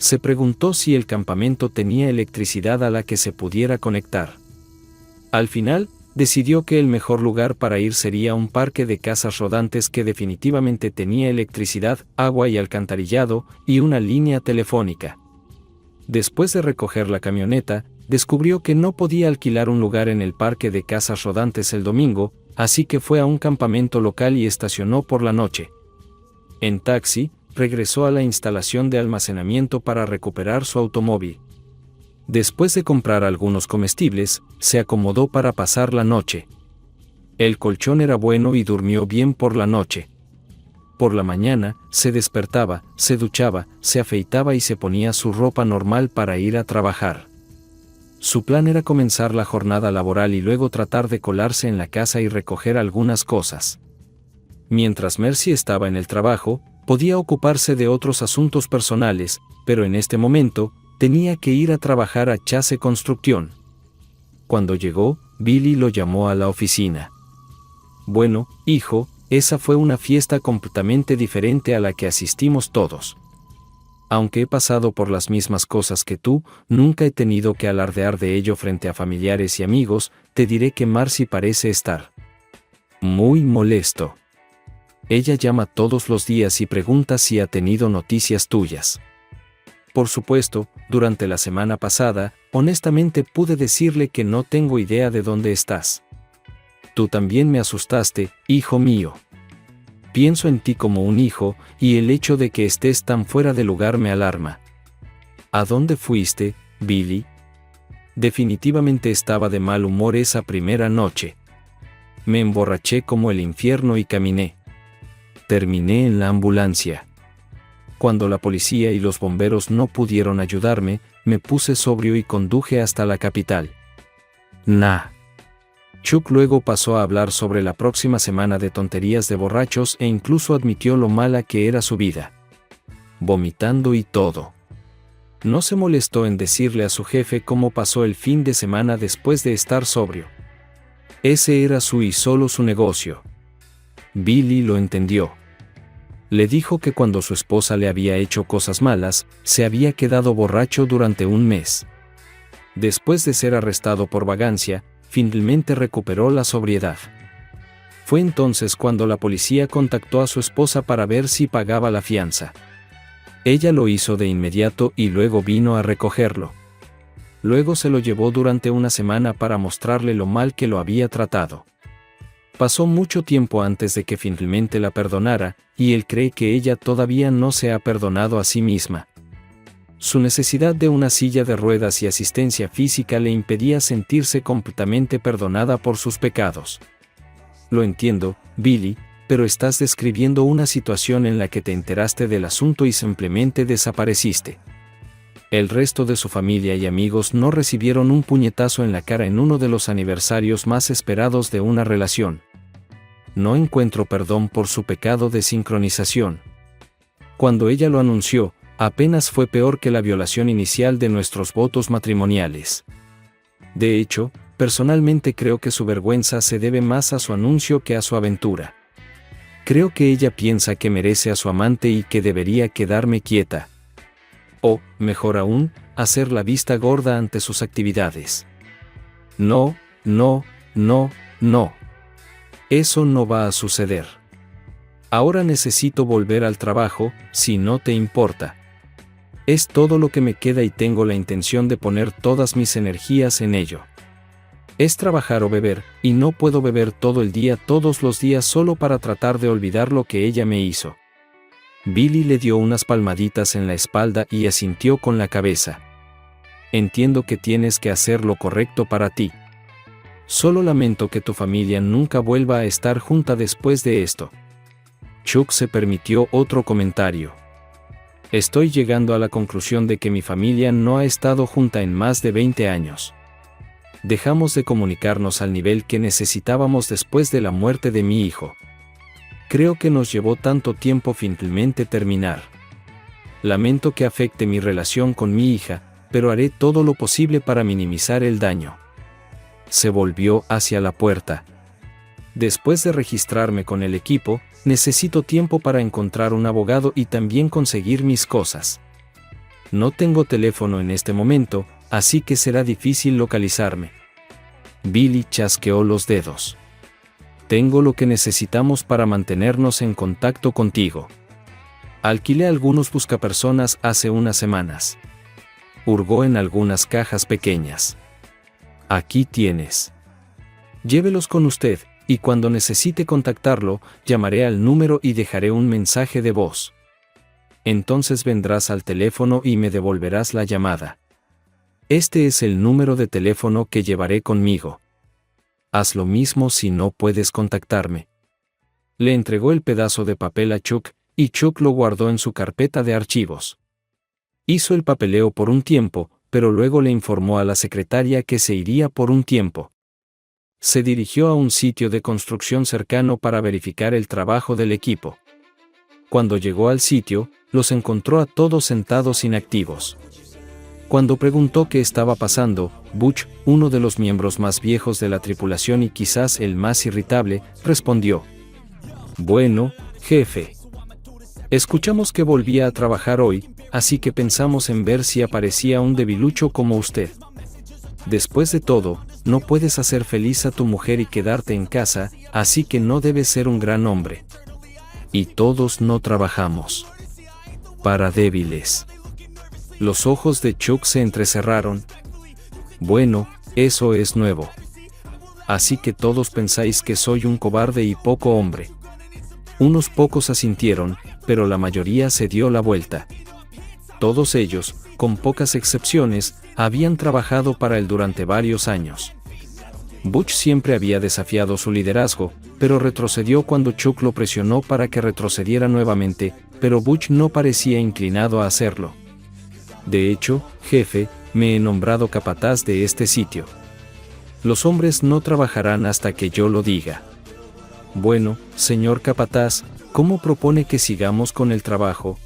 Se preguntó si el campamento tenía electricidad a la que se pudiera conectar. Al final, decidió que el mejor lugar para ir sería un parque de casas rodantes que definitivamente tenía electricidad, agua y alcantarillado, y una línea telefónica. Después de recoger la camioneta, descubrió que no podía alquilar un lugar en el parque de casas rodantes el domingo, así que fue a un campamento local y estacionó por la noche. En taxi, regresó a la instalación de almacenamiento para recuperar su automóvil. Después de comprar algunos comestibles, se acomodó para pasar la noche. El colchón era bueno y durmió bien por la noche. Por la mañana, se despertaba, se duchaba, se afeitaba y se ponía su ropa normal para ir a trabajar. Su plan era comenzar la jornada laboral y luego tratar de colarse en la casa y recoger algunas cosas. Mientras Mercy estaba en el trabajo, podía ocuparse de otros asuntos personales, pero en este momento, tenía que ir a trabajar a Chase Construcción. Cuando llegó, Billy lo llamó a la oficina. Bueno, hijo, esa fue una fiesta completamente diferente a la que asistimos todos. Aunque he pasado por las mismas cosas que tú, nunca he tenido que alardear de ello frente a familiares y amigos, te diré que Marcy parece estar muy molesto. Ella llama todos los días y pregunta si ha tenido noticias tuyas. Por supuesto, durante la semana pasada, honestamente pude decirle que no tengo idea de dónde estás. Tú también me asustaste, hijo mío. Pienso en ti como un hijo, y el hecho de que estés tan fuera de lugar me alarma. ¿A dónde fuiste, Billy? Definitivamente estaba de mal humor esa primera noche. Me emborraché como el infierno y caminé. Terminé en la ambulancia. Cuando la policía y los bomberos no pudieron ayudarme, me puse sobrio y conduje hasta la capital. Chuck luego pasó a hablar sobre la próxima semana de tonterías de borrachos e incluso admitió lo mala que era su vida. Vomitando y todo. No se molestó en decirle a su jefe cómo pasó el fin de semana después de estar sobrio. Ese era su y solo su negocio. Billy lo entendió. Le dijo que cuando su esposa le había hecho cosas malas, se había quedado borracho durante un mes. Después de ser arrestado por vagancia, finalmente recuperó la sobriedad. Fue entonces cuando la policía contactó a su esposa para ver si pagaba la fianza. Ella lo hizo de inmediato y luego vino a recogerlo. Luego se lo llevó durante una semana para mostrarle lo mal que lo había tratado. Pasó mucho tiempo antes de que finalmente la perdonara, y él cree que ella todavía no se ha perdonado a sí misma. Su necesidad de una silla de ruedas y asistencia física le impedía sentirse completamente perdonada por sus pecados. Lo entiendo, Billy, pero estás describiendo una situación en la que te enteraste del asunto y simplemente desapareciste. El resto de su familia y amigos no recibieron un puñetazo en la cara en uno de los aniversarios más esperados de una relación. No encuentro perdón por su pecado de sincronización. Cuando ella lo anunció, apenas fue peor que la violación inicial de nuestros votos matrimoniales. De hecho, personalmente creo que su vergüenza se debe más a su anuncio que a su aventura. Creo que ella piensa que merece a su amante y que debería quedarme quieta. O, mejor aún, hacer la vista gorda ante sus actividades. No, no, no, no. Eso no va a suceder. Ahora necesito volver al trabajo, si no te importa. Es todo lo que me queda y tengo la intención de poner todas mis energías en ello. Es trabajar o beber, y no puedo beber todo el día todos los días solo para tratar de olvidar lo que ella me hizo. Billy le dio unas palmaditas en la espalda y asintió con la cabeza. Entiendo que tienes que hacer lo correcto para ti. Solo lamento que tu familia nunca vuelva a estar junta después de esto. Chuck se permitió otro comentario. Estoy llegando a la conclusión de que mi familia no ha estado junta en más de 20 años. Dejamos de comunicarnos al nivel que necesitábamos después de la muerte de mi hijo. Creo que nos llevó tanto tiempo finalmente terminar. Lamento que afecte mi relación con mi hija, pero haré todo lo posible para minimizar el daño. Se volvió hacia la puerta. Después de registrarme con el equipo, necesito tiempo para encontrar un abogado y también conseguir mis cosas. No tengo teléfono en este momento, así que será difícil localizarme. Billy chasqueó los dedos. Tengo lo que necesitamos para mantenernos en contacto contigo. Alquilé algunos buscapersonas hace unas semanas. Hurgó en algunas cajas pequeñas. Aquí tienes. Llévelos con usted, y cuando necesite contactarlo, llamaré al número y dejaré un mensaje de voz. Entonces vendrás al teléfono y me devolverás la llamada. Este es el número de teléfono que llevaré conmigo. Haz lo mismo si no puedes contactarme. Le entregó el pedazo de papel a Chuck, y Chuck lo guardó en su carpeta de archivos. Hizo el papeleo por un tiempo, pero luego le informó a la secretaria que se iría por un tiempo. Se dirigió a un sitio de construcción cercano para verificar el trabajo del equipo. Cuando llegó al sitio, los encontró a todos sentados inactivos. Cuando preguntó qué estaba pasando, Butch, uno de los miembros más viejos de la tripulación y quizás el más irritable, respondió: Bueno, jefe. Escuchamos que volvía a trabajar hoy, así que pensamos en ver si aparecía un debilucho como usted. Después de todo, no puedes hacer feliz a tu mujer y quedarte en casa, así que no debes ser un gran hombre. Y todos no trabajamos. Para débiles. Los ojos de Chuck se entrecerraron. Bueno, eso es nuevo. Así que todos pensáis que soy un cobarde y poco hombre. Unos pocos asintieron, pero la mayoría se dio la vuelta. Todos ellos, con pocas excepciones, habían trabajado para él durante varios años. Butch siempre había desafiado su liderazgo, pero retrocedió cuando Chuck lo presionó para que retrocediera nuevamente, pero Butch no parecía inclinado a hacerlo. De hecho, jefe, me he nombrado capataz de este sitio. Los hombres no trabajarán hasta que yo lo diga. Bueno, señor capataz, ¿cómo propone que sigamos con el trabajo?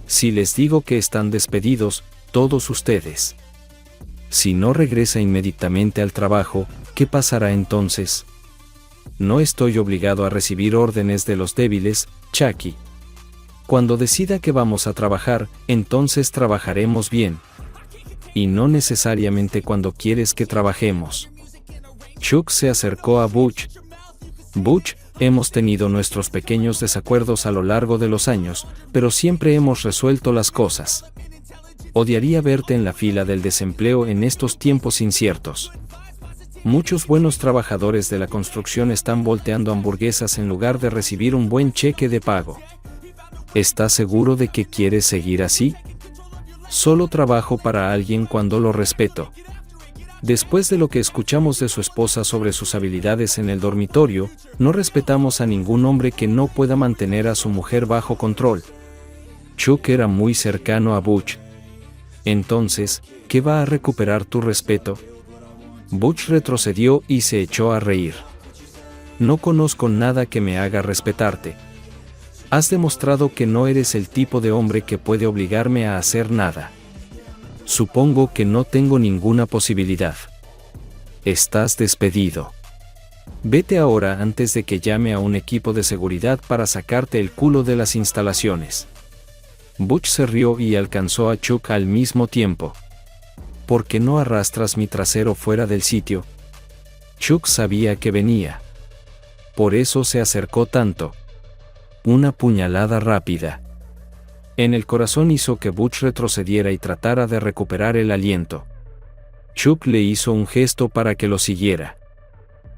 Si les digo que están despedidos, todos ustedes. Si no regresa inmediatamente al trabajo, ¿qué pasará entonces? No estoy obligado a recibir órdenes de los débiles, Chucky. Cuando decida que vamos a trabajar, entonces trabajaremos bien. Y no necesariamente cuando quieres que trabajemos. Chuck se acercó a Butch. Butch, hemos tenido nuestros pequeños desacuerdos a lo largo de los años, pero siempre hemos resuelto las cosas. Odiaría verte en la fila del desempleo en estos tiempos inciertos. Muchos buenos trabajadores de la construcción están volteando hamburguesas en lugar de recibir un buen cheque de pago. ¿Estás seguro de que quieres seguir así? Solo trabajo para alguien cuando lo respeto. Después de lo que escuchamos de su esposa sobre sus habilidades en el dormitorio, no respetamos a ningún hombre que no pueda mantener a su mujer bajo control. Chuck era muy cercano a Butch. Entonces, ¿qué va a recuperar tu respeto? Butch retrocedió y se echó a reír. No conozco nada que me haga respetarte. Has demostrado que no eres el tipo de hombre que puede obligarme a hacer nada. Supongo que no tengo ninguna posibilidad. Estás despedido. Vete ahora antes de que llame a un equipo de seguridad para sacarte el culo de las instalaciones. Butch se rió y alcanzó a Chuck al mismo tiempo. ¿Por qué no arrastras mi trasero fuera del sitio? Chuck sabía que venía. Por eso se acercó tanto. Una puñalada rápida en el corazón hizo que Butch retrocediera y tratara de recuperar el aliento. Chuck le hizo un gesto para que lo siguiera.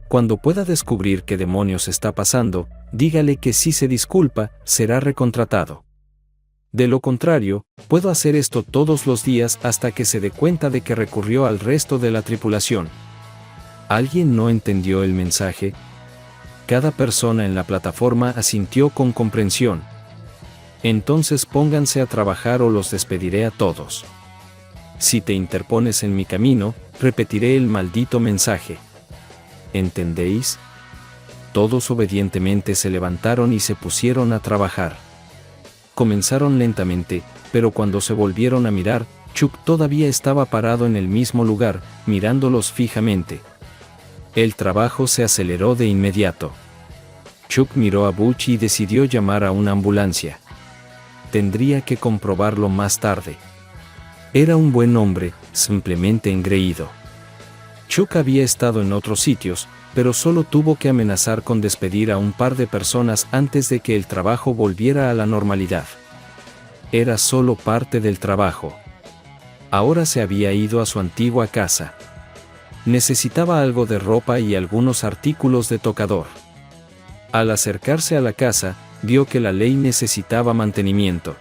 Cuando pueda descubrir qué demonios está pasando, dígale que si se disculpa, será recontratado. De lo contrario, puedo hacer esto todos los días hasta que se dé cuenta de que recurrió al resto de la tripulación. ¿Alguien no entendió el mensaje? Cada persona en la plataforma asintió con comprensión. Entonces pónganse a trabajar o los despediré a todos. Si te interpones en mi camino, repetiré el maldito mensaje. ¿Entendéis? Todos obedientemente se levantaron y se pusieron a trabajar. Comenzaron lentamente, pero cuando se volvieron a mirar, Chuck todavía estaba parado en el mismo lugar, mirándolos fijamente. El trabajo se aceleró de inmediato. Chuck miró a Butch y decidió llamar a una ambulancia. Tendría que comprobarlo más tarde. Era un buen hombre, simplemente engreído. Chuck había estado en otros sitios, pero solo tuvo que amenazar con despedir a un par de personas antes de que el trabajo volviera a la normalidad. Era solo parte del trabajo. Ahora se había ido a su antigua casa. Necesitaba algo de ropa y algunos artículos de tocador. Al acercarse a la casa, vio que la ley necesitaba mantenimiento.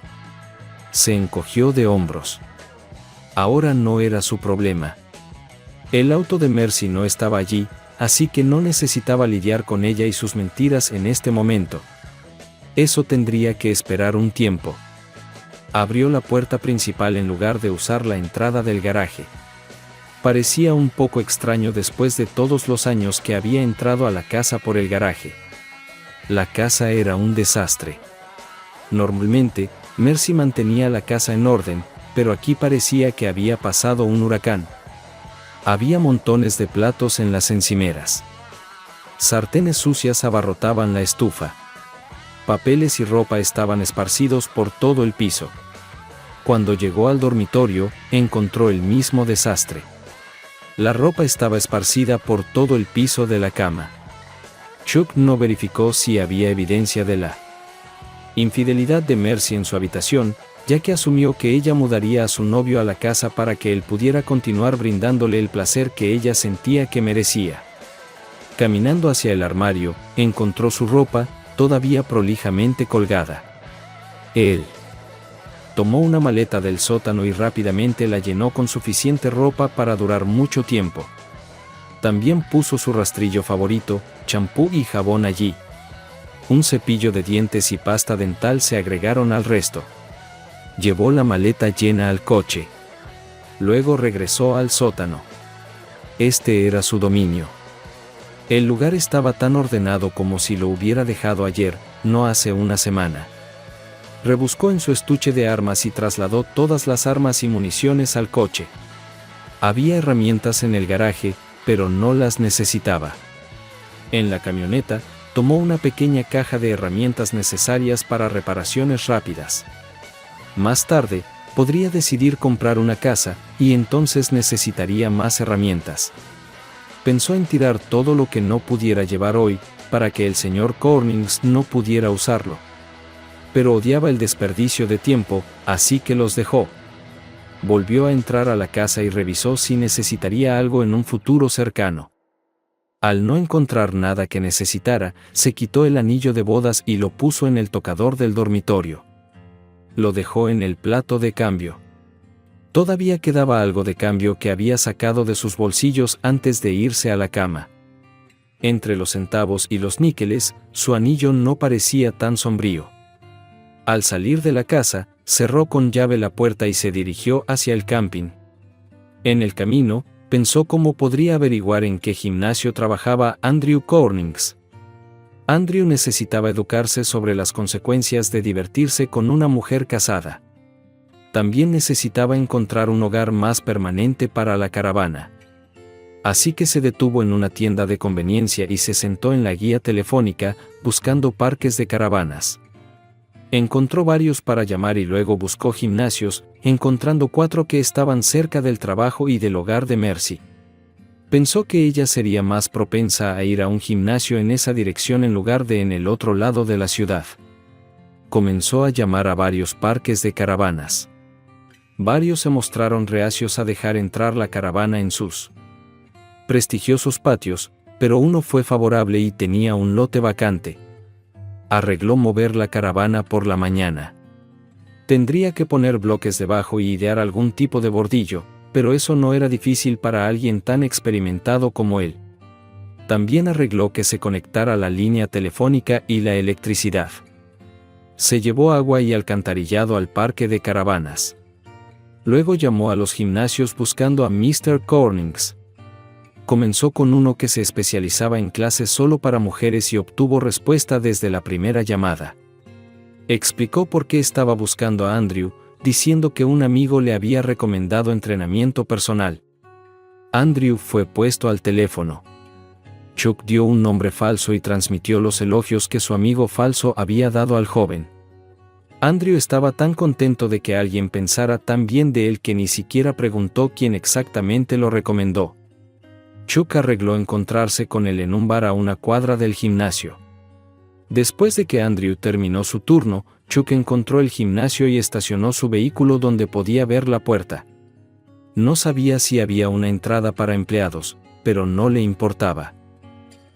Se encogió de hombros. Ahora no era su problema. El auto de Mercy no estaba allí, así que no necesitaba lidiar con ella y sus mentiras en este momento. Eso tendría que esperar un tiempo. Abrió la puerta principal en lugar de usar la entrada del garaje. Parecía un poco extraño después de todos los años que había entrado a la casa por el garaje. La casa era un desastre. Normalmente, Mercy mantenía la casa en orden, pero aquí parecía que había pasado un huracán. Había montones de platos en las encimeras. Sartenes sucias abarrotaban la estufa. Papeles y ropa estaban esparcidos por todo el piso. Cuando llegó al dormitorio, encontró el mismo desastre. La ropa estaba esparcida por todo el piso de la cama. Chuck no verificó si había evidencia de la infidelidad de Mercy en su habitación, ya que asumió que ella mudaría a su novio a la casa para que él pudiera continuar brindándole el placer que ella sentía que merecía. Caminando hacia el armario, encontró su ropa, todavía prolijamente colgada. Él tomó una maleta del sótano y rápidamente la llenó con suficiente ropa para durar mucho tiempo. También puso su rastrillo favorito, champú y jabón allí. Un cepillo de dientes y pasta dental se agregaron al resto. Llevó la maleta llena al coche. Luego regresó al sótano. Este era su dominio. El lugar estaba tan ordenado como si lo hubiera dejado ayer, no hace una semana. Rebuscó en su estuche de armas y trasladó todas las armas y municiones al coche. Había herramientas en el garaje, pero no las necesitaba. En la camioneta, tomó una pequeña caja de herramientas necesarias para reparaciones rápidas. Más tarde, podría decidir comprar una casa, y entonces necesitaría más herramientas. Pensó en tirar todo lo que no pudiera llevar hoy, para que el señor Cornings no pudiera usarlo. Pero odiaba el desperdicio de tiempo, así que los dejó. Volvió a entrar a la casa y revisó si necesitaría algo en un futuro cercano. Al no encontrar nada que necesitara, se quitó el anillo de bodas y lo puso en el tocador del dormitorio. Lo dejó en el plato de cambio. Todavía quedaba algo de cambio que había sacado de sus bolsillos antes de irse a la cama. Entre los centavos y los níqueles, su anillo no parecía tan sombrío. Al salir de la casa, cerró con llave la puerta y se dirigió hacia el camping. En el camino, pensó cómo podría averiguar en qué gimnasio trabajaba Andrew Cornings. Andrew necesitaba educarse sobre las consecuencias de divertirse con una mujer casada. También necesitaba encontrar un hogar más permanente para la caravana. Así que se detuvo en una tienda de conveniencia y se sentó en la guía telefónica, buscando parques de caravanas. Encontró varios para llamar y luego buscó gimnasios, encontrando 4 que estaban cerca del trabajo y del hogar de Mercy. Pensó que ella sería más propensa a ir a un gimnasio en esa dirección en lugar de en el otro lado de la ciudad. Comenzó a llamar a varios parques de caravanas. Varios se mostraron reacios a dejar entrar la caravana en sus prestigiosos patios, pero uno fue favorable y tenía un lote vacante. Arregló mover la caravana por la mañana. Tendría que poner bloques debajo y idear algún tipo de bordillo, pero eso no era difícil para alguien tan experimentado como él. También arregló que se conectara la línea telefónica y la electricidad. Se llevó agua y alcantarillado al parque de caravanas. Luego llamó a los gimnasios buscando a Mr. Cornings. Comenzó con uno que se especializaba en clases solo para mujeres y obtuvo respuesta desde la primera llamada. Explicó por qué estaba buscando a Andrew, diciendo que un amigo le había recomendado entrenamiento personal. Andrew fue puesto al teléfono. Chuck dio un nombre falso y transmitió los elogios que su amigo falso había dado al joven. Andrew estaba tan contento de que alguien pensara tan bien de él que ni siquiera preguntó quién exactamente lo recomendó. Chuck arregló encontrarse con él en un bar a una cuadra del gimnasio. Después de que Andrew terminó su turno, Chuck encontró el gimnasio y estacionó su vehículo donde podía ver la puerta. No sabía si había una entrada para empleados, pero no le importaba.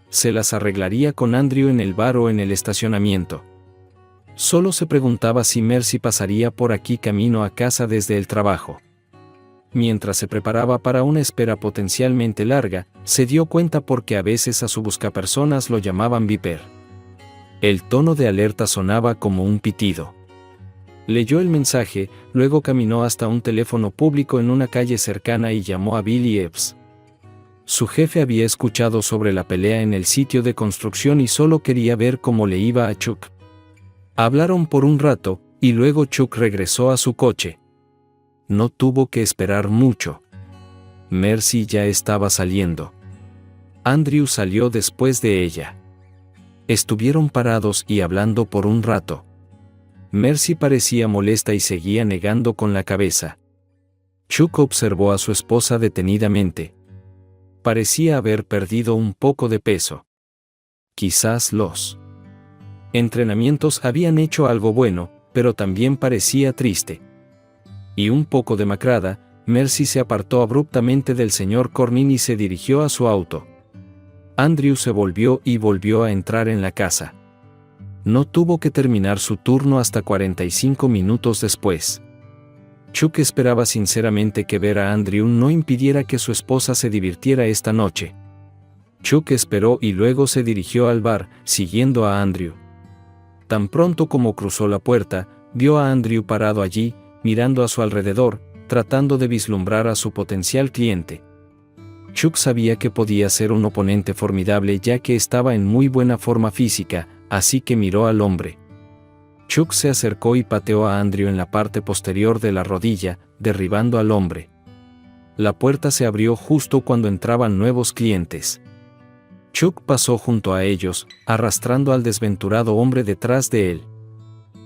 Se las arreglaría con Andrew en el bar o en el estacionamiento. Solo se preguntaba si Mercy pasaría por aquí camino a casa desde el trabajo. Mientras se preparaba para una espera potencialmente larga, se dio cuenta porque a veces a su buscapersonas lo llamaban Viper. El tono de alerta sonaba como un pitido. Leyó el mensaje, luego caminó hasta un teléfono público en una calle cercana y llamó a Billy Epps. Su jefe había escuchado sobre la pelea en el sitio de construcción y solo quería ver cómo le iba a Chuck. Hablaron por un rato, y luego Chuck regresó a su coche. No tuvo que esperar mucho. Mercy ya estaba saliendo. Andrew salió después de ella. Estuvieron parados y hablando por un rato. Mercy parecía molesta y seguía negando con la cabeza. Chuck observó a su esposa detenidamente. Parecía haber perdido un poco de peso. Quizás los entrenamientos habían hecho algo bueno, pero también parecía triste. Y un poco demacrada, Mercy se apartó abruptamente del señor Corning y se dirigió a su auto. Andrew se volvió y volvió a entrar en la casa. No tuvo que terminar su turno hasta 45 minutos después. Chuck esperaba sinceramente que ver a Andrew no impidiera que su esposa se divirtiera esta noche. Chuck esperó y luego se dirigió al bar, siguiendo a Andrew. Tan pronto como cruzó la puerta, vio a Andrew parado allí, mirando a su alrededor, tratando de vislumbrar a su potencial cliente. Chuck sabía que podía ser un oponente formidable ya que estaba en muy buena forma física, así que miró al hombre. Chuck se acercó y pateó a Andrew en la parte posterior de la rodilla, derribando al hombre. La puerta se abrió justo cuando entraban nuevos clientes. Chuck pasó junto a ellos, arrastrando al desventurado hombre detrás de él.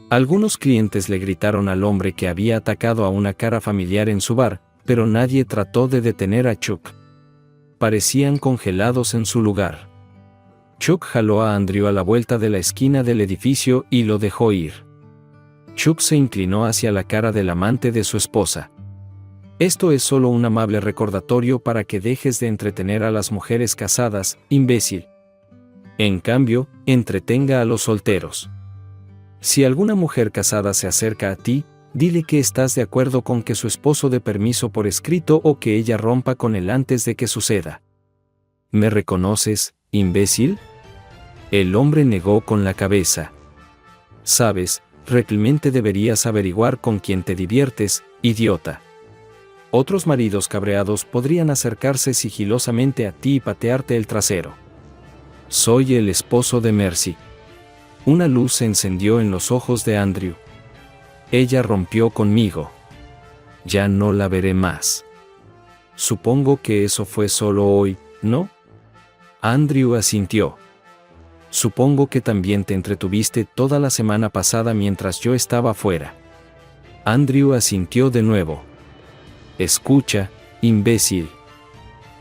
Algunos clientes le gritaron al hombre que había atacado a una cara familiar en su bar, pero nadie trató de detener a Chuck. Parecían congelados en su lugar. Chuck jaló a Andrew a la vuelta de la esquina del edificio y lo dejó ir. Chuck se inclinó hacia la cara del amante de su esposa. Esto es solo un amable recordatorio para que dejes de entretener a las mujeres casadas, imbécil. En cambio, entretenga a los solteros. Si alguna mujer casada se acerca a ti, dile que estás de acuerdo con que su esposo dé permiso por escrito o que ella rompa con él antes de que suceda. ¿Me reconoces, imbécil? El hombre negó con la cabeza. Sabes, realmente deberías averiguar con quién te diviertes, idiota. Otros maridos cabreados podrían acercarse sigilosamente a ti y patearte el trasero. Soy el esposo de Mercy. Una luz se encendió en los ojos de Andrew. Ella rompió conmigo. Ya no la veré más. Supongo que eso fue solo hoy, ¿no? Andrew asintió. Supongo que también te entretuviste toda la semana pasada mientras yo estaba fuera. Andrew asintió de nuevo. Escucha, imbécil.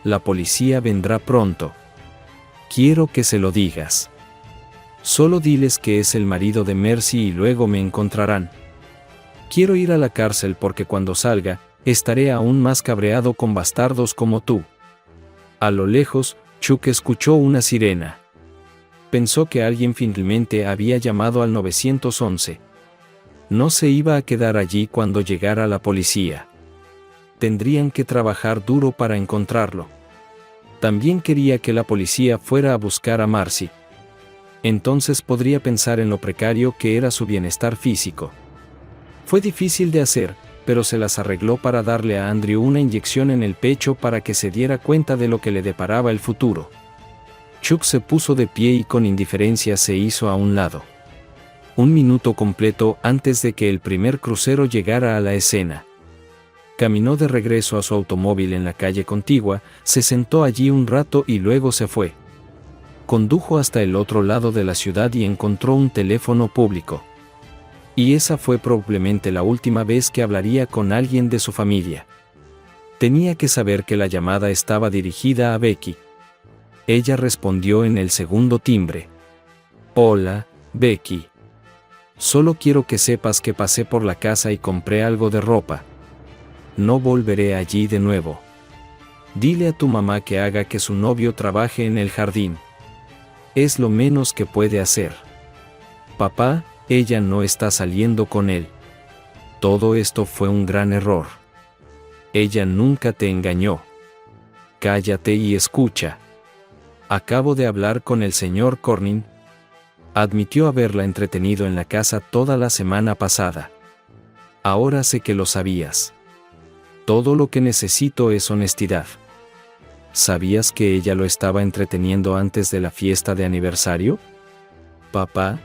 La policía vendrá pronto. Quiero que se lo digas. Solo diles que es el marido de Mercy y luego me encontrarán. Quiero ir a la cárcel porque cuando salga, estaré aún más cabreado con bastardos como tú. A lo lejos, Chuck escuchó una sirena. Pensó que alguien finalmente había llamado al 911. No se iba a quedar allí cuando llegara la policía. Tendrían que trabajar duro para encontrarlo. También quería que la policía fuera a buscar a Marcy. Entonces podría pensar en lo precario que era su bienestar físico. Fue difícil de hacer, pero se las arregló para darle a Andrew una inyección en el pecho para que se diera cuenta de lo que le deparaba el futuro. Chuck se puso de pie y con indiferencia se hizo a un lado. Un minuto completo antes de que el primer crucero llegara a la escena. Caminó de regreso a su automóvil en la calle contigua, se sentó allí un rato y luego se fue. Condujo hasta el otro lado de la ciudad y encontró un teléfono público. Y esa fue probablemente la última vez que hablaría con alguien de su familia. Tenía que saber que la llamada estaba dirigida a Becky. Ella respondió en el segundo timbre. Hola, Becky. Solo quiero que sepas que pasé por la casa y compré algo de ropa. No volveré allí de nuevo. Dile a tu mamá que haga que su novio trabaje en el jardín. Es lo menos que puede hacer. Papá, ella no está saliendo con él. Todo esto fue un gran error. Ella nunca te engañó. Cállate y escucha. Acabo de hablar con el señor Corning. Admitió haberla entretenido en la casa toda la semana pasada. Ahora sé que lo sabías. Todo lo que necesito es honestidad. ¿Sabías que ella lo estaba entreteniendo antes de la fiesta de aniversario? Papá.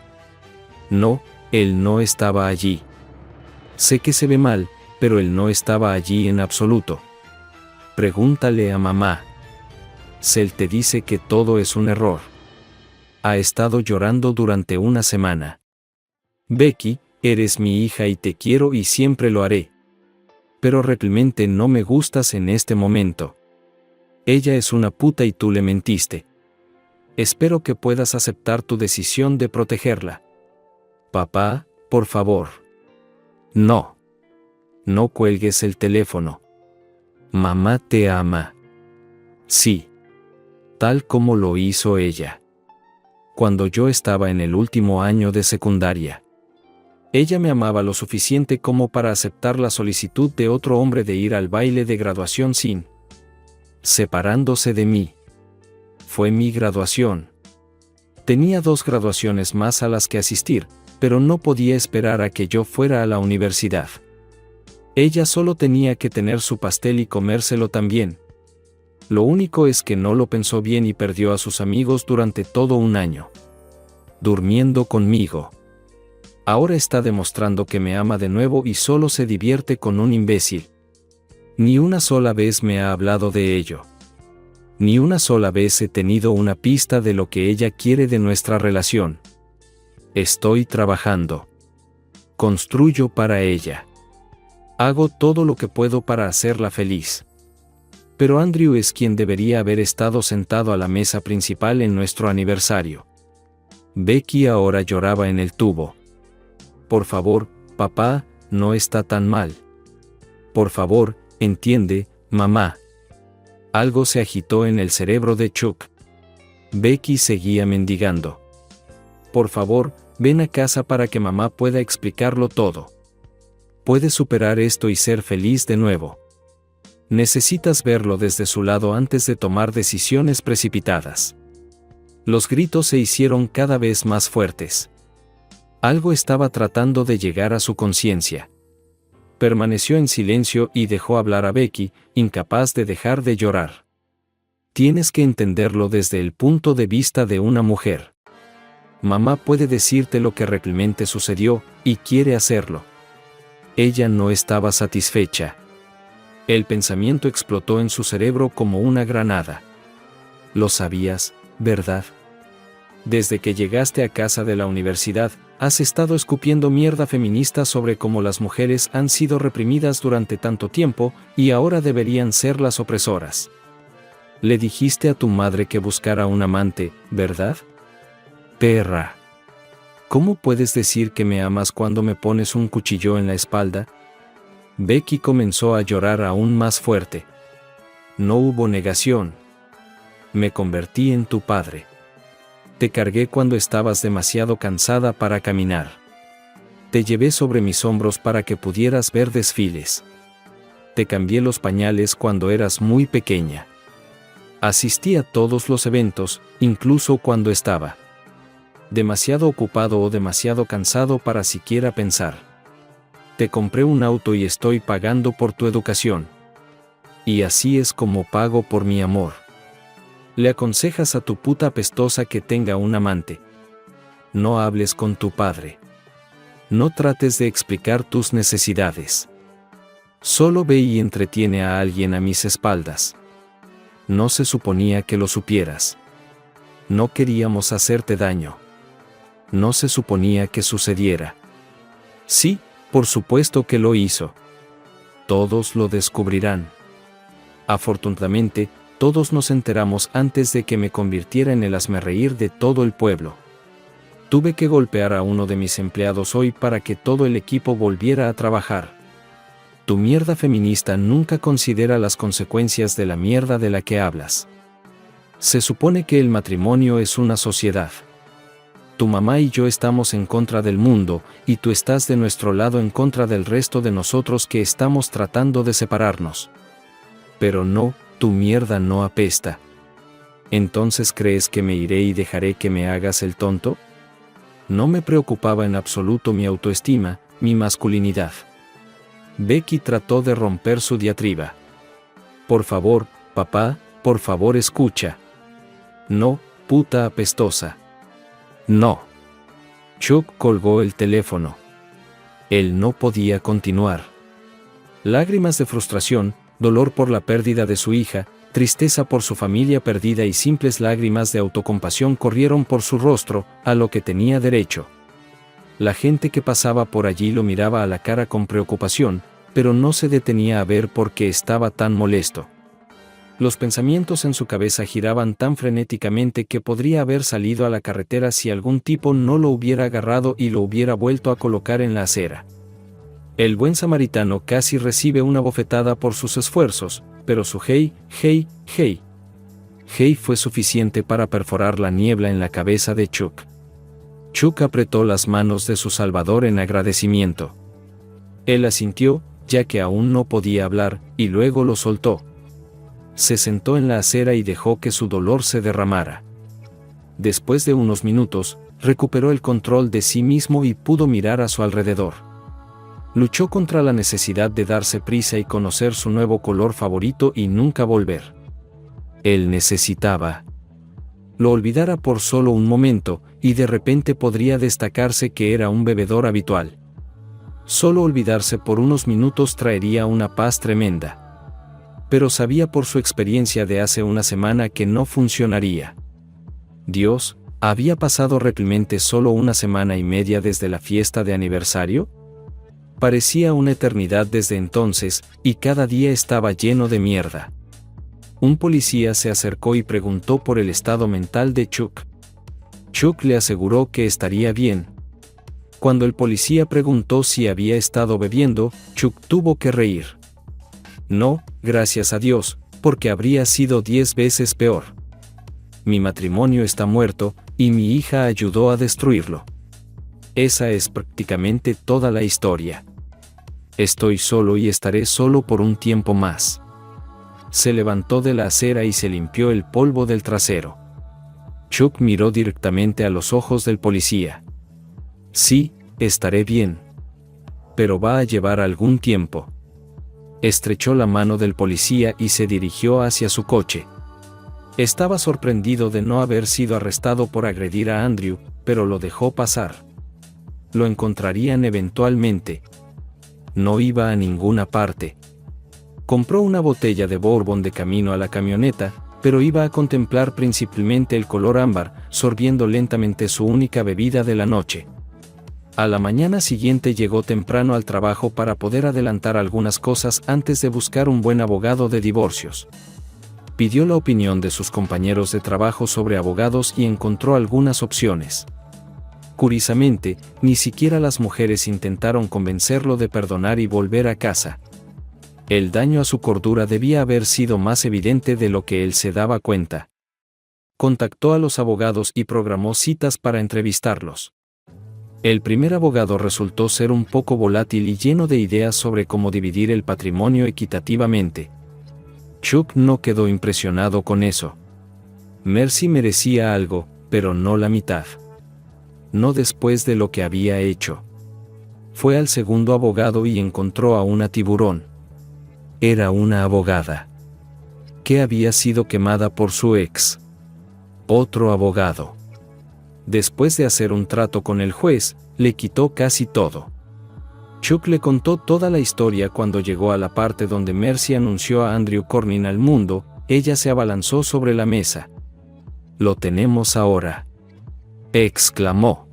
No, él no estaba allí. Sé que se ve mal, pero él no estaba allí en absoluto. Pregúntale a mamá. Cel te dice que todo es un error. Ha estado llorando durante una semana. Becky, eres mi hija y te quiero y siempre lo haré. Pero realmente no me gustas en este momento. Ella es una puta y tú le mentiste. Espero que puedas aceptar tu decisión de protegerla. Papá, por favor. No. No cuelgues el teléfono. Mamá te ama. Sí. Tal como lo hizo ella. Cuando yo estaba en el último año de secundaria. Ella me amaba lo suficiente como para aceptar la solicitud de otro hombre de ir al baile de graduación sin separándose de mí. Fue mi graduación. Tenía 2 graduaciones más a las que asistir, pero no podía esperar a que yo fuera a la universidad. Ella solo tenía que tener su pastel y comérselo también. Lo único es que no lo pensó bien y perdió a sus amigos durante todo un año. Durmiendo conmigo. Ahora está demostrando que me ama de nuevo y solo se divierte con un imbécil. Ni una sola vez me ha hablado de ello. Ni una sola vez he tenido una pista de lo que ella quiere de nuestra relación. Estoy trabajando. Construyo para ella. Hago todo lo que puedo para hacerla feliz. Pero Andrew es quien debería haber estado sentado a la mesa principal en nuestro aniversario. Becky ahora lloraba en el tubo. Por favor, papá, no está tan mal. Por favor, entiende, mamá. Algo se agitó en el cerebro de Chuck. Becky seguía mendigando. Por favor, ven a casa para que mamá pueda explicarlo todo. Puedes superar esto y ser feliz de nuevo. Necesitas verlo desde su lado antes de tomar decisiones precipitadas. Los gritos se hicieron cada vez más fuertes. Algo estaba tratando de llegar a su conciencia. Permaneció en silencio y dejó hablar a Becky, incapaz de dejar de llorar. Tienes que entenderlo desde el punto de vista de una mujer. Mamá puede decirte lo que realmente sucedió, y quiere hacerlo. Ella no estaba satisfecha. El pensamiento explotó en su cerebro como una granada. Lo sabías, ¿verdad? Desde que llegaste a casa de la universidad, has estado escupiendo mierda feminista sobre cómo las mujeres han sido reprimidas durante tanto tiempo, y ahora deberían ser las opresoras. Le dijiste a tu madre que buscara un amante, ¿verdad? Perra. ¿Cómo puedes decir que me amas cuando me pones un cuchillo en la espalda? Becky comenzó a llorar aún más fuerte. No hubo negación. Me convertí en tu padre. Te cargué cuando estabas demasiado cansada para caminar. Te llevé sobre mis hombros para que pudieras ver desfiles. Te cambié los pañales cuando eras muy pequeña. Asistí a todos los eventos, incluso cuando estaba demasiado ocupado o demasiado cansado para siquiera pensar. Te compré un auto y estoy pagando por tu educación. Y así es como pago por mi amor. Le aconsejas a tu puta apestosa que tenga un amante. No hables con tu padre. No trates de explicar tus necesidades. Solo ve y entretiene a alguien a mis espaldas. No se suponía que lo supieras. No queríamos hacerte daño. No se suponía que sucediera. Sí, por supuesto que lo hizo. Todos lo descubrirán. Afortunadamente, todos nos enteramos antes de que me convirtiera en el hazmerreír de todo el pueblo. Tuve que golpear a uno de mis empleados hoy para que todo el equipo volviera a trabajar. Tu mierda feminista nunca considera las consecuencias de la mierda de la que hablas. Se supone que el matrimonio es una sociedad. Tu mamá y yo estamos en contra del mundo, y tú estás de nuestro lado en contra del resto de nosotros que estamos tratando de separarnos. Pero no, tu mierda no apesta. ¿Entonces crees que me iré y dejaré que me hagas el tonto? No me preocupaba en absoluto mi autoestima, mi masculinidad. Becky trató de romper su diatriba. Por favor, papá, por favor escucha. No, puta apestosa. No. Chuck colgó el teléfono. Él no podía continuar. Lágrimas de frustración, dolor por la pérdida de su hija, tristeza por su familia perdida y simples lágrimas de autocompasión corrieron por su rostro, a lo que tenía derecho. La gente que pasaba por allí lo miraba a la cara con preocupación, pero no se detenía a ver por qué estaba tan molesto. Los pensamientos en su cabeza giraban tan frenéticamente que podría haber salido a la carretera si algún tipo no lo hubiera agarrado y lo hubiera vuelto a colocar en la acera. El buen samaritano casi recibe una bofetada por sus esfuerzos, pero su hey fue suficiente para perforar la niebla en la cabeza de Chuck. Chuck apretó las manos de su salvador en agradecimiento. Él asintió, ya que aún no podía hablar, y luego lo soltó. Se sentó en la acera y dejó que su dolor se derramara. Después de unos minutos, recuperó el control de sí mismo y pudo mirar a su alrededor. Luchó contra la necesidad de darse prisa y conocer su nuevo color favorito y nunca volver. Él necesitaba. Lo olvidara por solo un momento, y de repente podría destacarse que era un bebedor habitual. Solo olvidarse por unos minutos traería una paz tremenda. pero sabía por su experiencia de hace una semana que no funcionaría. Dios, ¿había pasado realmente solo una semana y media desde la fiesta de aniversario? Parecía una eternidad desde entonces, y cada día estaba lleno de mierda. Un policía se acercó y preguntó por el estado mental de Chuck. Chuck le aseguró que estaría bien. Cuando el policía preguntó si había estado bebiendo, Chuck tuvo que reír. No, gracias a Dios, porque habría sido 10 veces peor. Mi matrimonio está muerto, y mi hija ayudó a destruirlo. Esa es prácticamente toda la historia. Estoy solo y estaré solo por un tiempo más. Se levantó de la acera y se limpió el polvo del trasero. Chuck miró directamente a los ojos del policía. Sí, estaré bien. Pero va a llevar algún tiempo. Estrechó la mano del policía y se dirigió hacia su coche. Estaba sorprendido de no haber sido arrestado por agredir a Andrew, pero lo dejó pasar. Lo encontrarían eventualmente. No iba a ninguna parte. Compró una botella de bourbon de camino a la camioneta, pero iba a contemplar principalmente el color ámbar, sorbiendo lentamente su única bebida de la noche. A la mañana siguiente llegó temprano al trabajo para poder adelantar algunas cosas antes de buscar un buen abogado de divorcios. Pidió la opinión de sus compañeros de trabajo sobre abogados y encontró algunas opciones. Curiosamente, ni siquiera las mujeres intentaron convencerlo de perdonar y volver a casa. El daño a su cordura debía haber sido más evidente de lo que él se daba cuenta. Contactó a los abogados y programó citas para entrevistarlos. El primer abogado resultó ser un poco volátil y lleno de ideas sobre cómo dividir el patrimonio equitativamente. Chuck no quedó impresionado con eso. Mercy merecía algo, pero no la mitad. No después de lo que había hecho. Fue al segundo abogado y encontró a una tiburón. Era una abogada que había sido quemada por su ex. Otro abogado. Después de hacer un trato con el juez, le quitó casi todo. Chuck le contó toda la historia cuando llegó a la parte donde Mercy anunció a Andrew Corning al mundo. Ella se abalanzó sobre la mesa. «Lo tenemos ahora», exclamó.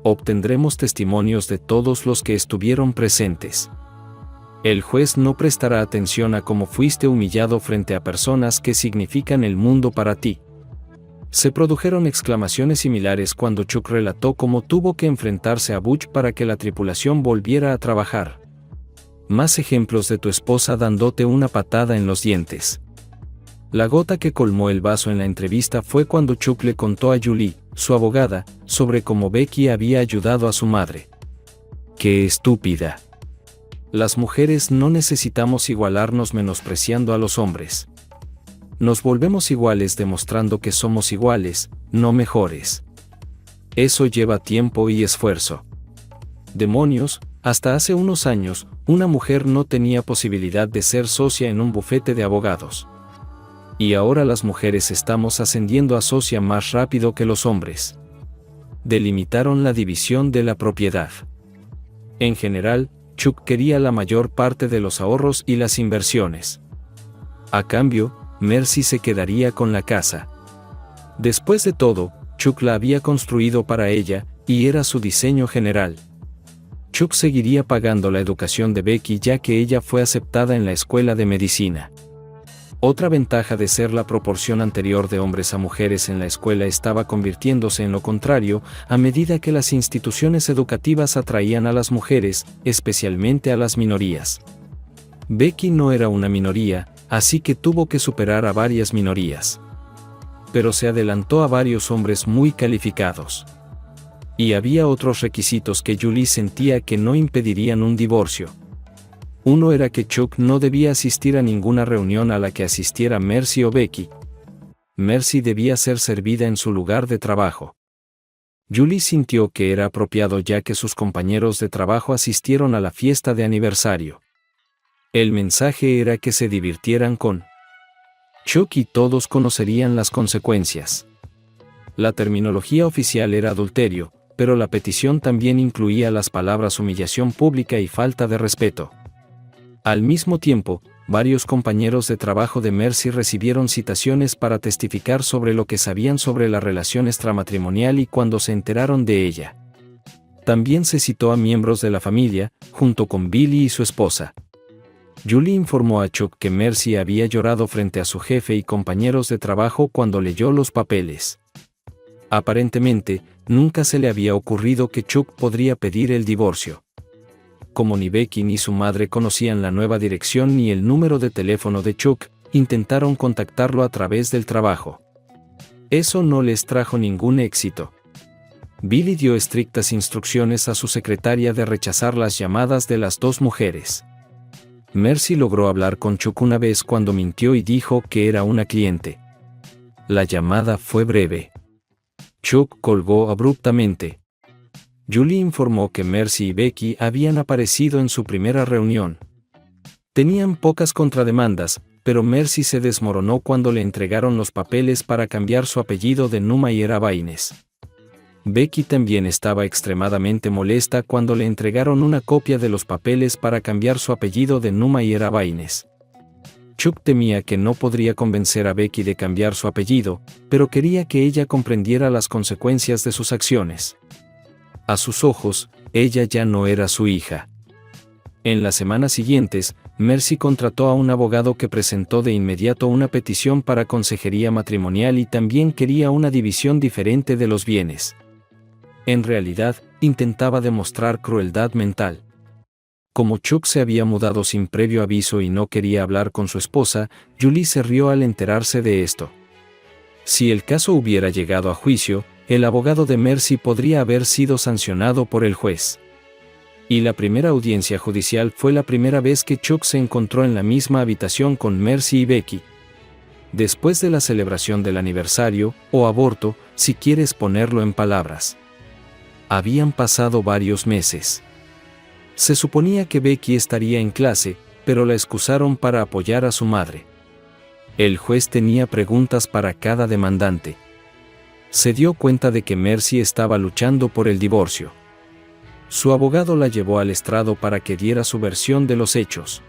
«Obtendremos testimonios de todos los que estuvieron presentes. El juez no prestará atención a cómo fuiste humillado frente a personas que significan el mundo para ti». Se produjeron exclamaciones similares cuando Chuck relató cómo tuvo que enfrentarse a Butch para que la tripulación volviera a trabajar. Más ejemplos de tu esposa dándote una patada en los dientes. La gota que colmó el vaso en la entrevista fue cuando Chuck le contó a Julie, su abogada, sobre cómo Becky había ayudado a su madre. ¡Qué estúpida! Las mujeres no necesitamos igualarnos menospreciando a los hombres. Nos volvemos iguales demostrando que somos iguales, no mejores. Eso lleva tiempo y esfuerzo. Demonios, hasta hace unos años, una mujer no tenía posibilidad de ser socia en un bufete de abogados. Y ahora las mujeres estamos ascendiendo a socia más rápido que los hombres. Delimitaron la división de la propiedad. En general, Chuck quería la mayor parte de los ahorros y las inversiones. A cambio, Mercy se quedaría con la casa. Después de todo, Chuck la había construido para ella, y era su diseño general. Chuck seguiría pagando la educación de Becky ya que ella fue aceptada en la escuela de medicina. Otra ventaja de ser la proporción anterior de hombres a mujeres en la escuela estaba convirtiéndose en lo contrario, a medida que las instituciones educativas atraían a las mujeres, especialmente a las minorías. Becky no era una minoría, así que tuvo que superar a varias minorías. Pero se adelantó a varios hombres muy calificados. Y había otros requisitos que Julie sentía que no impedirían un divorcio. Uno era que Chuck no debía asistir a ninguna reunión a la que asistiera Mercy o Becky. Mercy debía ser servida en su lugar de trabajo. Julie sintió que era apropiado ya que sus compañeros de trabajo asistieron a la fiesta de aniversario. El mensaje era que se divirtieran con Chuck y todos conocerían las consecuencias. La terminología oficial era adulterio, pero la petición también incluía las palabras humillación pública y falta de respeto. Al mismo tiempo, varios compañeros de trabajo de Mercy recibieron citaciones para testificar sobre lo que sabían sobre la relación extramatrimonial y cuando se enteraron de ella. También se citó a miembros de la familia, junto con Billy y su esposa. Julie informó a Chuck que Mercy había llorado frente a su jefe y compañeros de trabajo cuando leyó los papeles. Aparentemente, nunca se le había ocurrido que Chuck podría pedir el divorcio. Como ni Becky ni su madre conocían la nueva dirección ni el número de teléfono de Chuck, intentaron contactarlo a través del trabajo. Eso no les trajo ningún éxito. Billy dio estrictas instrucciones a su secretaria de rechazar las llamadas de las dos mujeres. Mercy logró hablar con Chuck una vez cuando mintió y dijo que era una cliente. La llamada fue breve. Chuck colgó abruptamente. Julie informó que Mercy y Becky habían aparecido en su primera reunión. Tenían pocas contrademandas, pero Mercy se desmoronó cuando le entregaron los papeles para cambiar su apellido de Newmayer a Baines. Becky también estaba extremadamente molesta cuando le entregaron una copia de los papeles para cambiar su apellido de Newmayer a Baines. Chuck temía que no podría convencer a Becky de cambiar su apellido, pero quería que ella comprendiera las consecuencias de sus acciones. A sus ojos, ella ya no era su hija. En las semanas siguientes, Mercy contrató a un abogado que presentó de inmediato una petición para consejería matrimonial y también quería una división diferente de los bienes. En realidad, intentaba demostrar crueldad mental. Como Chuck se había mudado sin previo aviso y no quería hablar con su esposa, Julie se rió al enterarse de esto. Si el caso hubiera llegado a juicio, el abogado de Mercy podría haber sido sancionado por el juez. Y la primera audiencia judicial fue la primera vez que Chuck se encontró en la misma habitación con Mercy y Becky. Después de la celebración del aniversario, o aborto, si quieres ponerlo en palabras. Habían pasado varios meses. Se suponía que Becky estaría en clase, pero la excusaron para apoyar a su madre. El juez tenía preguntas para cada demandante. Se dio cuenta de que Mercy estaba luchando por el divorcio. Su abogado la llevó al estrado para que diera su versión de los hechos.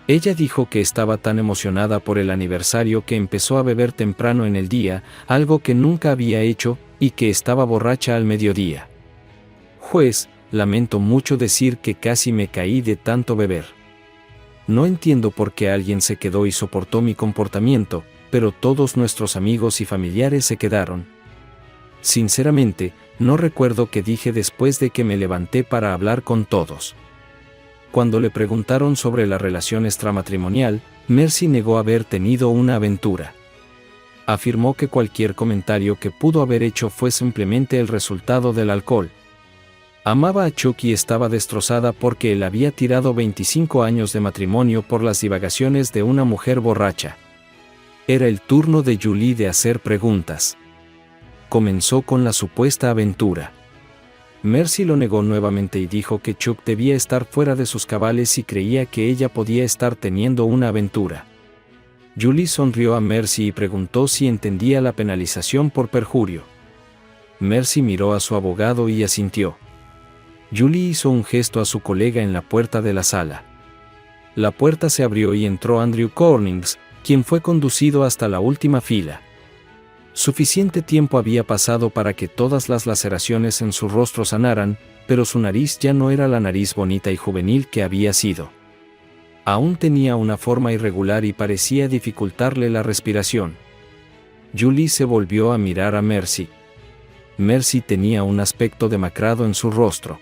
Ella dijo que estaba tan emocionada por el aniversario que empezó a beber temprano en el día, algo que nunca había hecho, y que estaba borracha al mediodía. Juez, lamento mucho decir que casi me caí de tanto beber. No entiendo por qué alguien se quedó y soportó mi comportamiento, pero todos nuestros amigos y familiares se quedaron. Sinceramente, no recuerdo qué dije después de que me levanté para hablar con todos. Cuando le preguntaron sobre la relación extramatrimonial, Mercy negó haber tenido una aventura. Afirmó que cualquier comentario que pudo haber hecho fue simplemente el resultado del alcohol. Amaba a Chuck y estaba destrozada porque él había tirado 25 años de matrimonio por las divagaciones de una mujer borracha. Era el turno de Julie de hacer preguntas. Comenzó con la supuesta aventura. Mercy lo negó nuevamente y dijo que Chuck debía estar fuera de sus cabales y creía que ella podía estar teniendo una aventura. Julie sonrió a Mercy y preguntó si entendía la penalización por perjurio. Mercy miró a su abogado y asintió. Julie hizo un gesto a su colega en la puerta de la sala. La puerta se abrió y entró Andrew Cornings, quien fue conducido hasta la última fila. Suficiente tiempo había pasado para que todas las laceraciones en su rostro sanaran, pero su nariz ya no era la nariz bonita y juvenil que había sido. Aún tenía una forma irregular y parecía dificultarle la respiración. Julie se volvió a mirar a Mercy. Mercy tenía un aspecto demacrado en su rostro.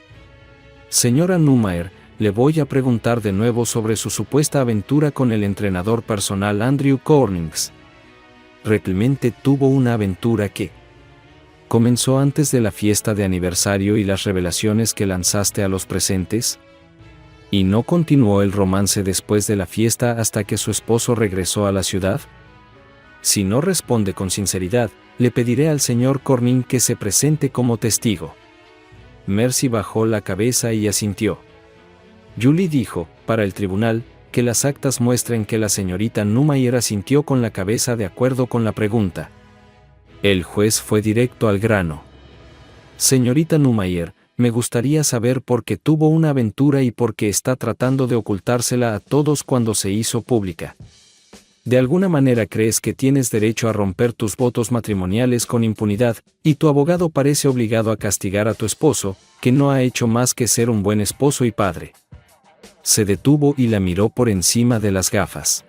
Señora Newmayer, le voy a preguntar de nuevo sobre su supuesta aventura con el entrenador personal Andrew Cornings. ¿Realmente tuvo una aventura que comenzó antes de la fiesta de aniversario y las revelaciones que lanzaste a los presentes? ¿Y no continuó el romance después de la fiesta hasta que su esposo regresó a la ciudad? Si no responde con sinceridad, le pediré al señor Corning que se presente como testigo. Mercy bajó la cabeza y asintió. Julie dijo, para el tribunal, que las actas muestren que la señorita Newmayer asintió con la cabeza de acuerdo con la pregunta. El juez fue directo al grano. Señorita Newmayer, me gustaría saber por qué tuvo una aventura y por qué está tratando de ocultársela a todos cuando se hizo pública. De alguna manera crees que tienes derecho a romper tus votos matrimoniales con impunidad, y tu abogado parece obligado a castigar a tu esposo, que no ha hecho más que ser un buen esposo y padre. Se detuvo y la miró por encima de las gafas.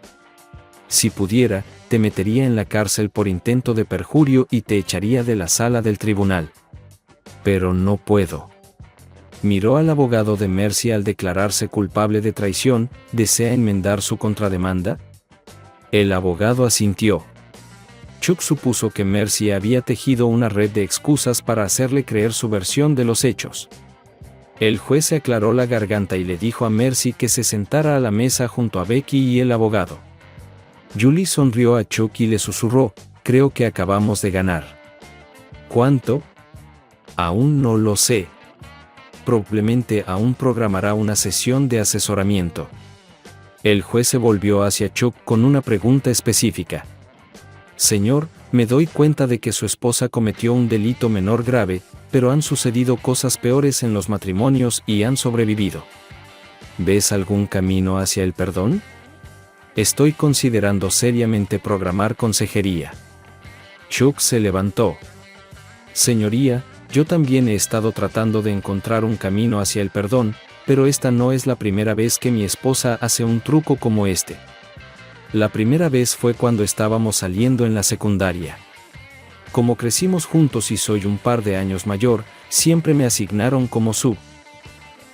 Si pudiera, te metería en la cárcel por intento de perjurio y te echaría de la sala del tribunal. Pero no puedo. Miró al abogado de Mercy al declararse culpable de traición. ¿Desea enmendar su contrademanda? El abogado asintió. Chuck supuso que Mercy había tejido una red de excusas para hacerle creer su versión de los hechos. El juez se aclaró la garganta y le dijo a Mercy que se sentara a la mesa junto a Becky y el abogado. Julie sonrió a Chuck y le susurró: creo que acabamos de ganar. ¿Cuánto? Aún no lo sé. Probablemente aún programará una sesión de asesoramiento. El juez se volvió hacia Chuck con una pregunta específica. Señor, me doy cuenta de que su esposa cometió un delito menor grave, pero han sucedido cosas peores en los matrimonios y han sobrevivido. ¿Ves algún camino hacia el perdón? Estoy considerando seriamente programar consejería. Chuck se levantó. Señoría, yo también he estado tratando de encontrar un camino hacia el perdón, pero esta no es la primera vez que mi esposa hace un truco como este. La primera vez fue cuando estábamos saliendo en la secundaria. Como crecimos juntos y soy un par de años mayor, siempre me asignaron como su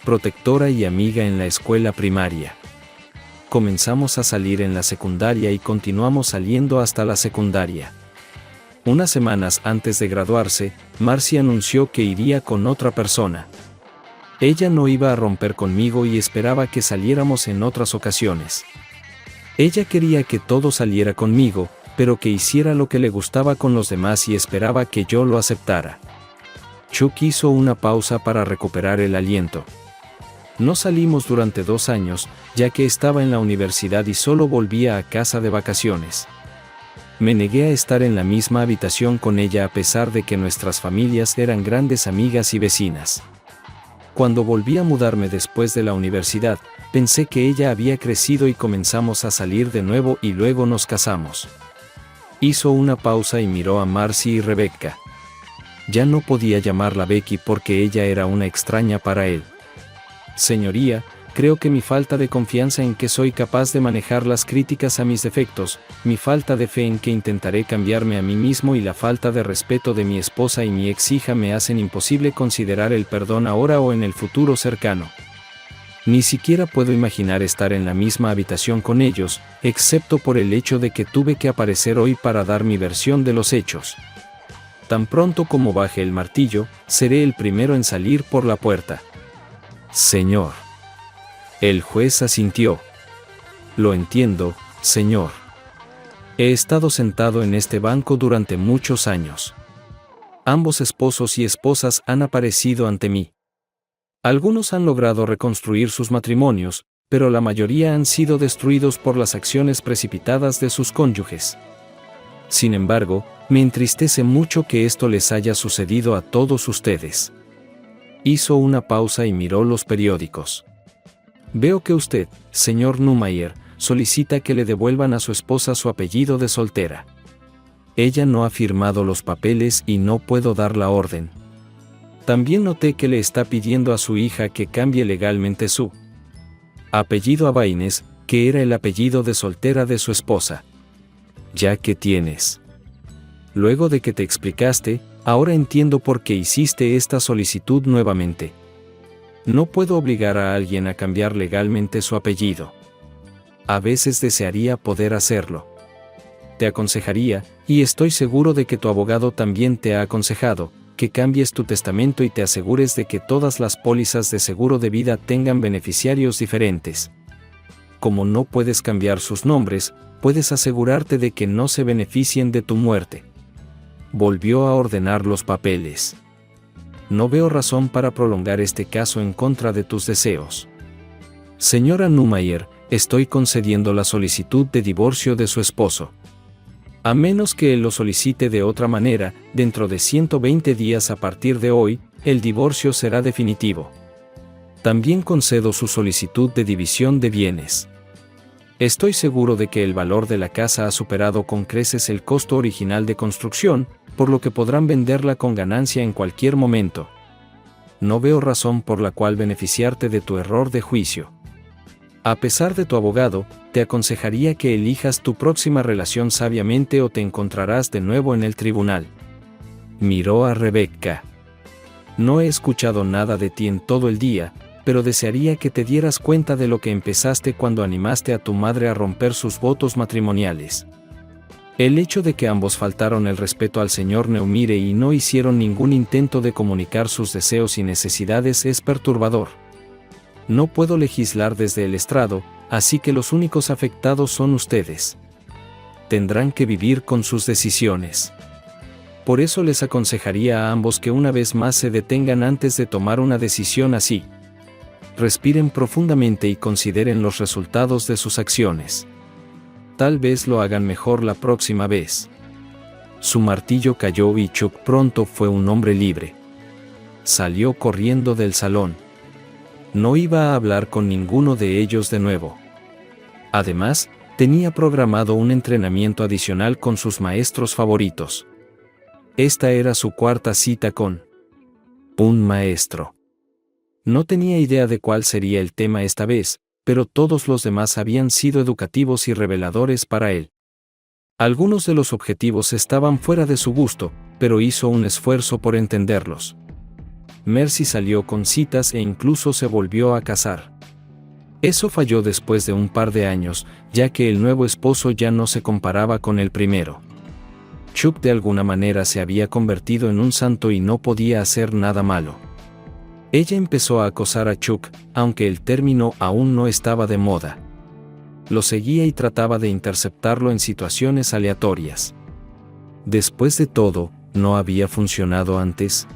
protectora y amiga en la escuela primaria. Comenzamos a salir en la secundaria y continuamos saliendo hasta la secundaria. Unas semanas antes de graduarse, Marcy anunció que iría con otra persona. Ella no iba a romper conmigo y esperaba que saliéramos en otras ocasiones. Ella quería que todo saliera conmigo, pero que hiciera lo que le gustaba con los demás y esperaba que yo lo aceptara. Chuck hizo una pausa para recuperar el aliento. No salimos durante 2 años, ya que estaba en la universidad y solo volvía a casa de vacaciones. Me negué a estar en la misma habitación con ella a pesar de que nuestras familias eran grandes amigas y vecinas. Cuando volví a mudarme después de la universidad, pensé que ella había crecido y comenzamos a salir de nuevo y luego nos casamos. Hizo una pausa y miró a Marcy y Rebecca. Ya no podía llamarla Becky porque ella era una extraña para él. Señoría, creo que mi falta de confianza en que soy capaz de manejar las críticas a mis defectos, mi falta de fe en que intentaré cambiarme a mí mismo y la falta de respeto de mi esposa y mi ex hija me hacen imposible considerar el perdón ahora o en el futuro cercano. Ni siquiera puedo imaginar estar en la misma habitación con ellos, excepto por el hecho de que tuve que aparecer hoy para dar mi versión de los hechos. Tan pronto como baje el martillo, seré el primero en salir por la puerta. Señor. El juez asintió. Lo entiendo, señor. He estado sentado en este banco durante muchos años. Ambos esposos y esposas han aparecido ante mí. Algunos han logrado reconstruir sus matrimonios, pero la mayoría han sido destruidos por las acciones precipitadas de sus cónyuges. Sin embargo, me entristece mucho que esto les haya sucedido a todos ustedes. Hizo una pausa y miró los periódicos. Veo que usted, señor Neumayer, solicita que le devuelvan a su esposa su apellido de soltera. Ella no ha firmado los papeles y no puedo dar la orden. También noté que le está pidiendo a su hija que cambie legalmente su apellido a Baines, que era el apellido de soltera de su esposa. Ya que tienes. Luego de que te explicaste, ahora entiendo por qué hiciste esta solicitud nuevamente. No puedo obligar a alguien a cambiar legalmente su apellido. A veces desearía poder hacerlo. Te aconsejaría, y estoy seguro de que tu abogado también te ha aconsejado, que cambies tu testamento y te asegures de que todas las pólizas de seguro de vida tengan beneficiarios diferentes. Como no puedes cambiar sus nombres, puedes asegurarte de que no se beneficien de tu muerte. Volvió a ordenar los papeles. No veo razón para prolongar este caso en contra de tus deseos. Señora Neumayer, estoy concediendo la solicitud de divorcio de su esposo. A menos que él lo solicite de otra manera, dentro de 120 días a partir de hoy, el divorcio será definitivo. También concedo su solicitud de división de bienes. Estoy seguro de que el valor de la casa ha superado con creces el costo original de construcción, por lo que podrán venderla con ganancia en cualquier momento. No veo razón por la cual beneficiarte de tu error de juicio. A pesar de tu abogado, te aconsejaría que elijas tu próxima relación sabiamente o te encontrarás de nuevo en el tribunal. Miró a Rebecca. No he escuchado nada de ti en todo el día, pero desearía que te dieras cuenta de lo que empezaste cuando animaste a tu madre a romper sus votos matrimoniales. El hecho de que ambos faltaron el respeto al señor Neumire y no hicieron ningún intento de comunicar sus deseos y necesidades es perturbador. No puedo legislar desde el estrado, así que los únicos afectados son ustedes. Tendrán que vivir con sus decisiones. Por eso les aconsejaría a ambos que una vez más se detengan antes de tomar una decisión así. Respiren profundamente y consideren los resultados de sus acciones. Tal vez lo hagan mejor la próxima vez. Su martillo cayó y Chuck pronto fue un hombre libre. Salió corriendo del salón. No iba a hablar con ninguno de ellos de nuevo. Además, tenía programado un entrenamiento adicional con sus maestros favoritos. Esta era su cuarta cita con un maestro. No tenía idea de cuál sería el tema esta vez, pero todos los demás habían sido educativos y reveladores para él. Algunos de los objetivos estaban fuera de su gusto, pero hizo un esfuerzo por entenderlos. Mercy salió con citas e incluso se volvió a casar. Eso falló después de un par de años, ya que el nuevo esposo ya no se comparaba con el primero. Chuck de alguna manera se había convertido en un santo y no podía hacer nada malo. Ella empezó a acosar a Chuck, aunque el término aún no estaba de moda. Lo seguía y trataba de interceptarlo en situaciones aleatorias. Después de todo, ¿no había funcionado antes?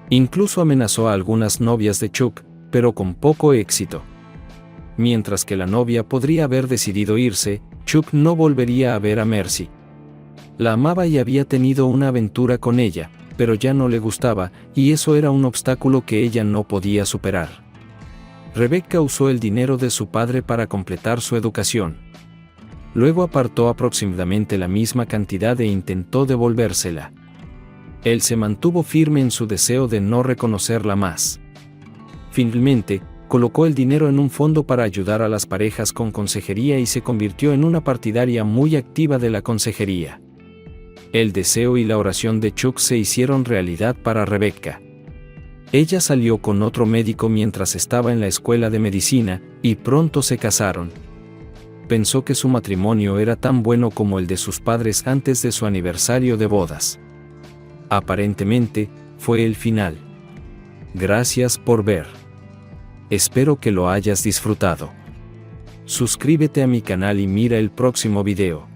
Incluso amenazó a algunas novias de Chuck, pero con poco éxito. Mientras que la novia podría haber decidido irse, Chuck no volvería a ver a Mercy. La amaba y había tenido una aventura con ella, pero ya no le gustaba, y eso era un obstáculo que ella no podía superar. Rebecca usó el dinero de su padre para completar su educación. Luego apartó aproximadamente la misma cantidad e intentó devolvérsela. Él se mantuvo firme en su deseo de no reconocerla más. Finalmente, colocó el dinero en un fondo para ayudar a las parejas con consejería y se convirtió en una partidaria muy activa de la consejería. El deseo y la oración de Chuck se hicieron realidad para Rebecca. Ella salió con otro médico mientras estaba en la escuela de medicina, y pronto se casaron. Pensó que su matrimonio era tan bueno como el de sus padres antes de su aniversario de bodas. Aparentemente, fue el final. Gracias por ver. Espero que lo hayas disfrutado. Suscríbete a mi canal y mira el próximo video.